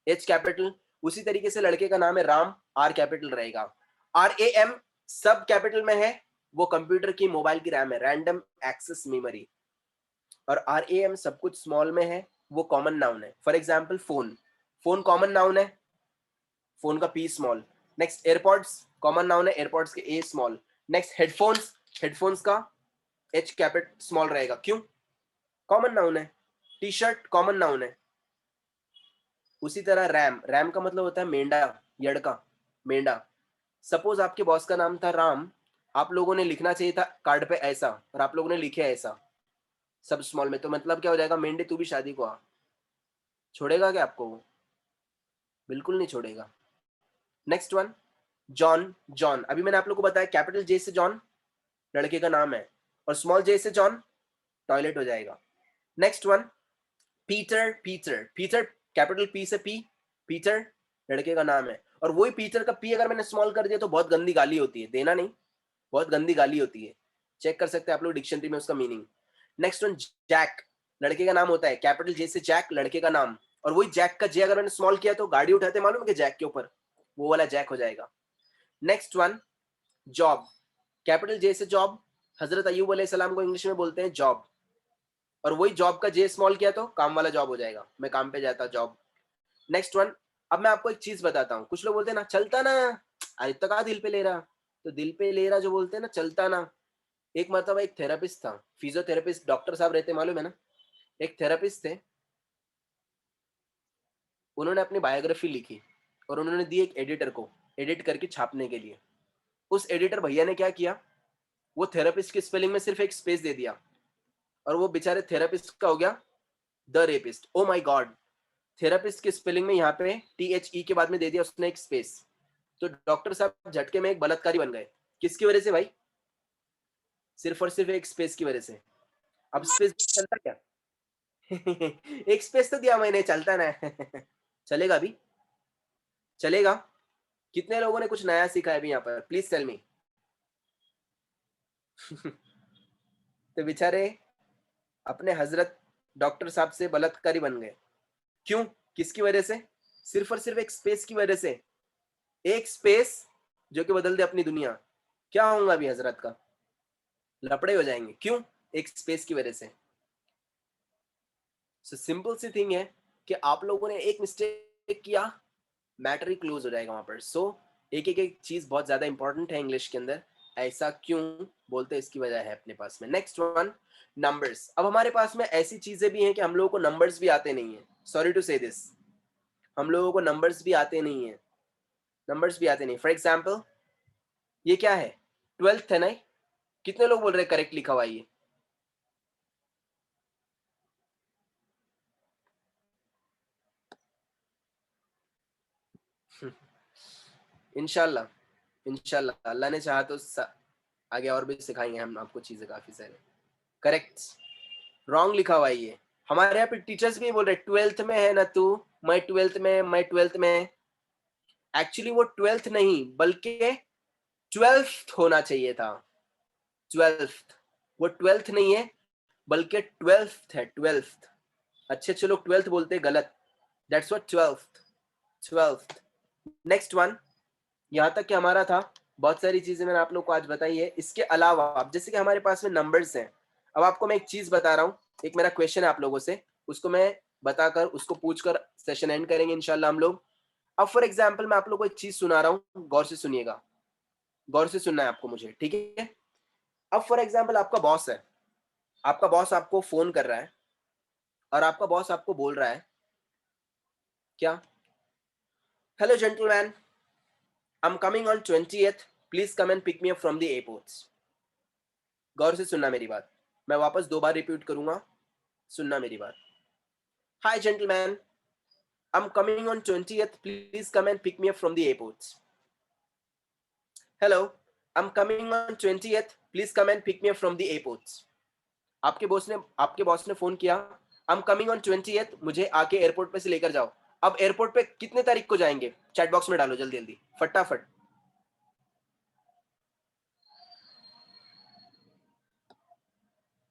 एच कैपिटल। उसी तरीके से लड़के का नाम है राम, आर कैपिटल रहेगा। आर ए एम सब कैपिटल में है, वो कंप्यूटर की मोबाइल की रैम है, रैंडम एक्सेस मेमोरी। और आर ए एम सब कुछ स्मॉल में है, वो कॉमन नाउन है। For example phone, phone common noun है, फोन का P small. Next AirPods common noun है, एयरपॉड्स के ए स्मॉल। नेक्स्ट हेडफोन्स, हेडफोन्स का एच कैपिटल स्मॉल रहेगा, क्यों? कॉमन नाउन है। टी शर्ट कॉमन नाउन है। उसी तरह रैम, रैम का मतलब होता है मेंढा, यड़का, मेंढा। सपोज आपके बॉस का नाम था राम, आप लोगों ने लिखना चाहिए था कार्ड पे ऐसा, और आप लोगों ने लिखे ऐसा सब स्मॉल में, तो मतलब क्या हो जाएगा? मेंढे तू भी शादी को आ। छोड़ेगा क्या आपको वो? बिल्कुल नहीं छोड़ेगा। नेक्स्ट वन, जॉन, जॉन अभी मैंने आप लोग को बताया कैपिटल जे से जॉन लड़के का नाम है, और स्मॉल जे से जॉन टॉयलेट हो जाएगा। Next one, Peter, Peter, Peter capital P से पी, पीटर लड़के का नाम है। और वही पीटर का पी अगर मैंने स्मॉल कर दिया तो बहुत गंदी गाली होती है, देना नहीं, बहुत गंदी गाली होती है। चेक कर सकते हैं आप लोग डिक्शनरी में उसका मीनिंग। नेक्स्ट वन, जैक लड़के का नाम होता है, कैपिटल जे से जैक लड़के का नाम, और वही जैक का जे अगर मैंने स्मॉल किया तो गाड़ी उठाते मालूम है कि जैक के ऊपर, वो वाला जैक हो जाएगा। Next one, job, capital J से जॉब, हजरत अय्यूब अलैहिस्सलाम को इंग्लिश में बोलते हैं जॉब, और वही जॉब का जे स्मॉल किया तो काम वाला जॉब हो जाएगा, मैं काम पे जाता जॉब। नेक्स्ट वन, अब मैं आपको एक चीज बताता हूँ, कुछ लोग बोलते हैं ना चलता ना, अरे तो कहा दिल पे ले रहा, तो दिल पे ले रहा जो बोलते हैं ना चलता ना। एक मतलब एक थेरेपिस्ट था, फिजियोथेरेपिस्ट डॉक्टर साहब रहते मालूम है ना, एक थेरेपिस्ट थे, उन्होंने अपनी बायोग्राफी लिखी और उन्होंने दी एक एडिटर को एडिट करके छापने के लिए। उस एडिटर भैया ने क्या किया, वो थेरेपिस्ट की स्पेलिंग में सिर्फ एक स्पेस दे दिया, और वो बेचारे थेरेपिस्ट का हो गया the rapist. O my God, therapist की स्पेलिंग में यहाँ पे THE के बाद में दे दिया उसने एक स्पेस, तो डॉक्टर साहब झटके में एक बलात्कारी बन गए। किसकी वजह से भाई? सिर्फ और सिर्फ एक स्पेस की वजह से। अब स्पेस चलता क्या? एक स्पेस तो दिया मैंने, चलता ना। चलेगा अभी? चलेगा? कितने लोगों ने कुछ नया सीखा है अभी यहाँ पर? Please tell me. तो बेचारे अपने हजरत डॉक्टर साहब से बलात्कारी बन गए। क्यों? किसकी वजह से? सिर्फ और सिर्फ एक स्पेस की वजह से। एक स्पेस जो कि बदल दे अपनी दुनिया। क्या होगा अभी हजरत का? लपड़े हो जाएंगे। क्यों? एक स्पेस की वजह से। सो सिंपल सी थिंग है कि आप लोगों ने एक मिस्टेक किया, मैटर ही क्लोज हो जाएगा वहां पर। सो एक चीज बहुत ज्यादा इंपॉर्टेंट है इंग्लिश के अंदर। ऐसा क्यों बोलते हैं, इसकी वजह है अपने पास में। Next one, numbers. अब हमारे पास में ऐसी चीजें भी हैं कि हम लोगों को नंबर्स भी आते नहीं है। सॉरी टू से दिस, हम लोगों को नंबर्स भी आते नहीं है। नंबर्स भी आते नहीं। फॉर एग्जाम्पल, ये क्या है? 12th है ना? कितने लोग बोल रहे हैं करेक्ट लिखा हुआ ये? इंशाल्लाह, इंशाल्लाह अल्लाह ने चाहा तो आगे और भी सिखाएंगे हम आपको चीजें काफी सारे। करेक्ट, रॉन्ग लिखा हुआ है ये। हमारे यहाँ पे टीचर्स भी बोल रहे 12th में है ना तू, मैं 12th में, मैं 12th में। एक्चुअली वो 12th नहीं बल्कि 12th होना चाहिए था। 12th, वो 12th नहीं है बल्कि 12th है। 12th, अच्छे अच्छे लोग 12th बोलते हैं, गलत। That's what 12th, 12th। Next one, यहाँ तक कि हमारा था। बहुत सारी चीजें मैंने आप लोग को आज बताई है। इसके अलावा आप जैसे कि हमारे पास में नंबर्स हैं। अब आपको मैं एक चीज बता रहा हूँ, एक मेरा क्वेश्चन है आप लोगों से, उसको मैं बताकर उसको पूछकर सेशन एंड करेंगे इंशाल्लाह हम लोग। अब फॉर एग्जाम्पल मैं आप लोगों को एक चीज सुना रहा हूँ, गौर से सुनिएगा, गौर से सुनना है आपको मुझे, ठीक है? अब फॉर एग्जाम्पल आपका बॉस है, आपका बॉस आपको फोन कर रहा है और आपका बॉस आपको बोल रहा है क्या? Hello gentleman, I'm coming on 20th. Please come and pick me up from the airports. गौर से सुनना मेरी बात, मैं वापस 2 बार रिपीट करूंगा, सुनना मेरी बात। Hi gentlemen, I'm coming on 20th. Please come and pick me up from the airports. Hello, I'm coming on 20th. Please come and pick me up from the airports. आपके बॉस ने phone किया, I'm coming on 20th. मुझे आके airport पे से लेकर जाओ। अब एयरपोर्ट पे कितने तारीख को जाएंगे? चैट बॉक्स में डालो जल्दी जल्दी, फटाफट।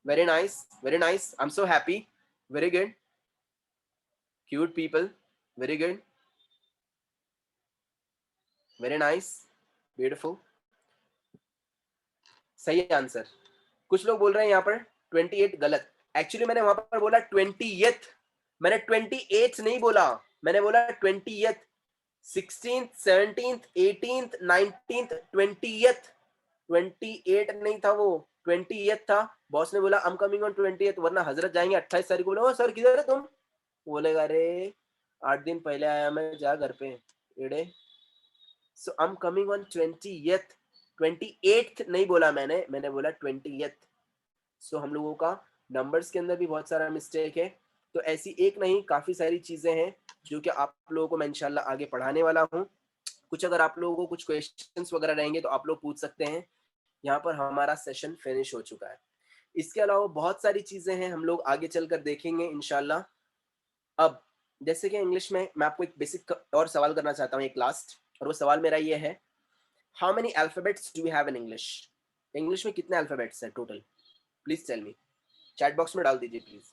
Very nice, very nice. I'm so happy. Very good. Cute people. Very good. Very nice. Beautiful. सही आंसर। कुछ लोग बोल रहे हैं यहाँ पर 28 गलत। एक्चुअली मैंने वहां पर बोला 20th, मैंने 28 नहीं बोला, मैंने बोला 20th। 16th, 17th, 18th, 19th, 20th। 28 नहीं था वो, 20th था। बॉस ने बोला I'm coming on 20th, वरना हजरत जाएंगे 28 तारीख को। बोले ओ सर किधर है तुम? बोलेगा अरे 8 दिन पहले आया मैं, जा घर पे एड़े। So I am coming on 20th, 28th नहीं बोला मैंने, मैंने बोला 20th। सो हम लोगों का नंबर्स के अंदर भी बहुत सारा मिस्टेक है। तो ऐसी एक नहीं, काफी सारी चीजें हैं जो कि आप लोगों को मैं इंशाल्लाह आगे पढ़ाने वाला हूँ। कुछ अगर आप लोगों को कुछ क्वेश्चंस वगैरह रहेंगे तो आप लोग पूछ सकते हैं। यहाँ पर हमारा सेशन फिनिश हो चुका है। इसके अलावा बहुत सारी चीजें हैं, हम लोग आगे चलकर देखेंगे इंशाल्लाह। अब जैसे कि इंग्लिश में मैं आपको एक बेसिक और सवाल करना चाहता हूँ, एक लास्ट, और वो सवाल मेरा ये है, how many alphabets do we have in English? English में कितने अल्फाबेट्स हैं total? Please tell me, chat box में डाल दीजिए please.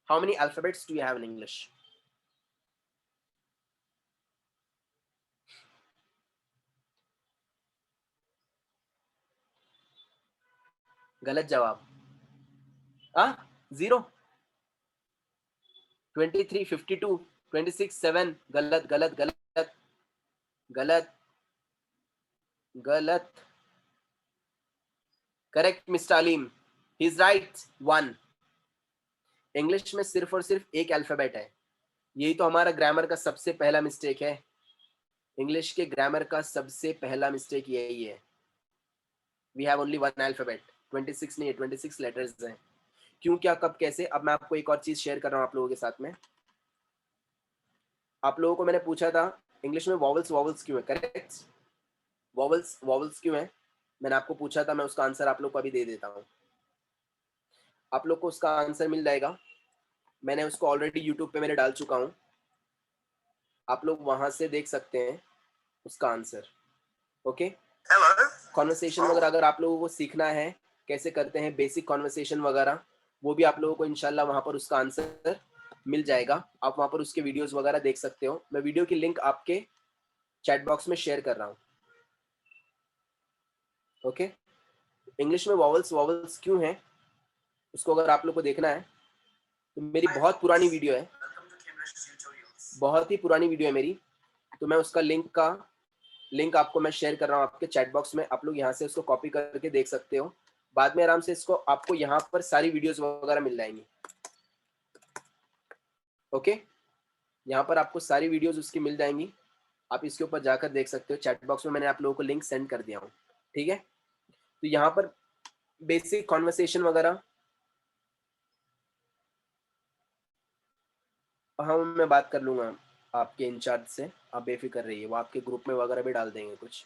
How many alphabets do you have in English? गलत जवाब। आ 0, 23, 52, 26, 7। गलत गलत गलत गलत गलत। Correct mister Aleem, he is right. 1। English में सिर्फ और सिर्फ एक अल्फाबेट है। यही तो हमारा ग्रामर का सबसे पहला मिस्टेक है। इंग्लिश के ग्रामर का सबसे पहला मिस्टेक यही है। We have only 1 alphabet. 26 नहीं है, 26 लेटर्स हैं। क्यों, क्या, कब, कैसे? अब मैं आपको एक और चीज शेयर कर रहा हूँ आप लोगों के साथ में। आप लोगों को मैंने पूछा था इंग्लिश में वॉवल्स वॉवल्स क्यों है, करेक्ट? वॉवल्स वॉवल्स क्यों है? मैंने आपको पूछा था, मैं उसका आंसर आप लोग को अभी दे देता हूँ। आप लोग को उसका आंसर मिल जाएगा। मैंने उसको ऑलरेडी यूट्यूब पे मेरे डाल चुका हूँ। आप लोग वहाँ से देख सकते हैं उसका आंसर। ओके, कॉन्वर्सेशन वगैरह अगर आप लोगों को सीखना है कैसे करते हैं बेसिक कॉन्वर्सेशन वगैरह, वो भी आप लोगों को इंशाल्लाह वहाँ पर उसका आंसर मिल जाएगा। आप वहाँ पर उसके वीडियोस वगैरह देख सकते हो। मैं वीडियो की लिंक आपके चैट बॉक्स में शेयर कर रहा हूँ। ओके, इंग्लिश में वॉवल्स वॉवल्स क्यों हैं उसको अगर आप लोग को देखना है तो मेरी बहुत पुरानी वीडियो है, बहुत ही पुरानी वीडियो है मेरी, तो मैं उसका लिंक आपको मैं शेयर कर रहा हूँ आपके चैट बॉक्स में। आप लोग यहाँ से उसको कॉपी करके देख सकते हो। बाद में आराम से इसको आपको यहाँ पर सारी वीडियोस वगैरह मिल जाएंगी। ओके, यहाँ पर आपको सारी वीडियोस उसकी मिल जाएंगी। आप इसके ऊपर जाकर देख सकते हो। चैट बॉक्स में मैंने आप लोगों को लिंक सेंड कर दिया हूँ। ठीक है, तो यहाँ पर बेसिक कॉन्वर्सेशन वगैरह हम मैं बात कर लूँगा आपके इंचार्ज से, आप बेफिक्र रहिए, वो आपके ग्रुप में वगैरह भी डाल देंगे कुछ।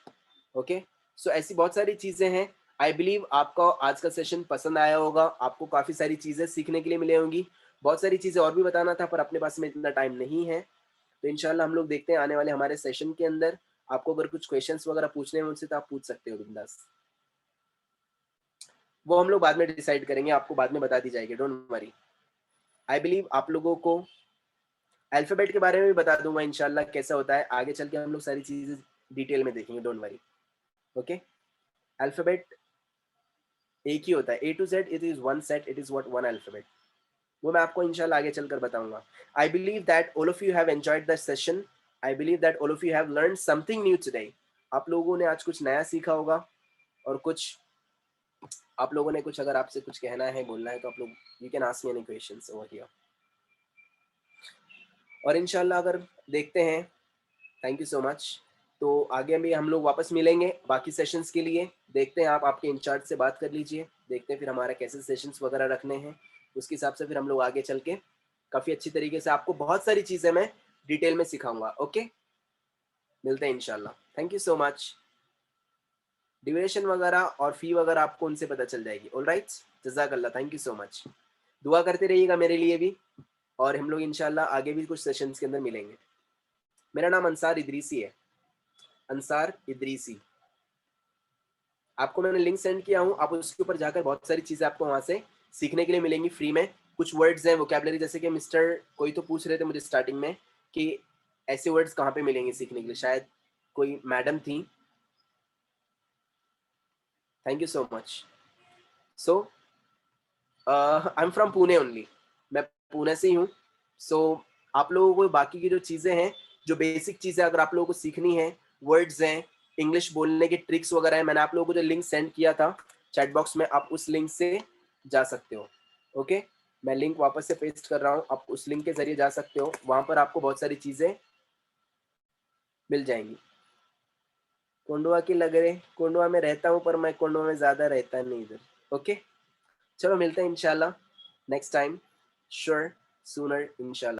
ओके, सो ऐसी बहुत सारी चीज़ें हैं। आई बिलीव आपको आज का सेशन पसंद आया होगा, आपको काफ़ी सारी चीज़ें सीखने के लिए मिली होंगी। बहुत सारी चीज़ें और भी बताना था पर अपने पास में इतना टाइम नहीं है, तो इंशाल्लाह हम लोग देखते हैं आने वाले हमारे सेशन के अंदर। आपको अगर कुछ क्वेश्चंस वगैरह पूछने हैं मुझसे तो आप पूछ सकते हो बिंदास। वो हम लोग बाद में डिसाइड करेंगे, आपको बाद में बता दी जाएगी, डोंट वरी। आई बिलीव आप लोगों को अल्फ़ाबेट के बारे में भी बता दूंगा इंशाल्लाह कैसा होता है। आगे चल के हम लोग सारी चीज़ें डिटेल में देखेंगे, डोंट वरी। ओके, अल्फ़ाबेट एक ही होता है, A to Z, it is one set, it is what one alphabet. वो मैं आपको इंशाल्लाह आगे चलकर बताऊंगा। I believe that all of you have enjoyed the session. I believe that all of you have learn something new today. आप लोगों ने आज कुछ नया सीखा होगा और कुछ आप लोगों ने कुछ अगर आपसे कुछ कहना है बोलना है तो आप लोग you can ask me any questions over here. और इंशाल्लाह अगर देखते हैं, थैंक यू सो मच। तो आगे भी हम लोग वापस मिलेंगे बाकी सेशंस के लिए। देखते हैं, आप आपके इंचार्ज से बात कर लीजिए, देखते हैं फिर हमारे कैसे सेशंस वगैरह रखने हैं, उसके हिसाब से फिर हम लोग आगे चल के काफ़ी अच्छी तरीके से आपको बहुत सारी चीज़ें मैं डिटेल में सिखाऊंगा। ओके, मिलते हैं इंशाल्लाह। Thank you so much. Duration वगैरह और फी वगैरह आपको उनसे पता चल जाएगी। ऑलराइट, जज़ाकल्लाह, थैंक यू सो मच। दुआ करते रहिएगा मेरे लिए भी, और हम लोग इंशाल्लाह आगे भी कुछ सेशंस के अंदर मिलेंगे। मेरा नाम अंसार इदरीसी है, अंसार इदरीसी। आपको मैंने लिंक सेंड किया हूँ, आप उसके ऊपर जाकर बहुत सारी चीज़ें आपको वहाँ से सीखने के लिए मिलेंगी फ्री में। कुछ वर्ड्स हैं वोकैबलरी, जैसे कि मिस्टर कोई तो पूछ रहे थे मुझे स्टार्टिंग में कि ऐसे वर्ड्स कहाँ पे मिलेंगे सीखने के लिए, शायद कोई मैडम थी। Thank you so much. So I am from Pune only, मैं पुणे से ही हूँ। सो आप लोगों को बाकी की जो चीज़ें हैं, जो बेसिक चीज़ें अगर आप लोगों को सीखनी है, वर्ड्स हैं, इंग्लिश बोलने के ट्रिक्स वगैरह हैं, मैंने आप लोगों को जो लिंक सेंड किया था चैट बॉक्स में, आप उस लिंक से जा सकते हो। ओके, मैं लिंक वापस से पेस्ट कर रहा हूँ, आप उस लिंक के जरिए जा सकते हो, वहाँ पर आपको बहुत सारी चीज़ें मिल जाएंगी। कोंडवा की लग रहे, कोंडवा में रहता हूँ पर मैं कोंडवा में ज़्यादा रहता नहीं इधर। ओके, चलो मिलते हैं इंशाल्लाह नेक्स्ट टाइम, श्योर, सूनर इंशाल्लाह।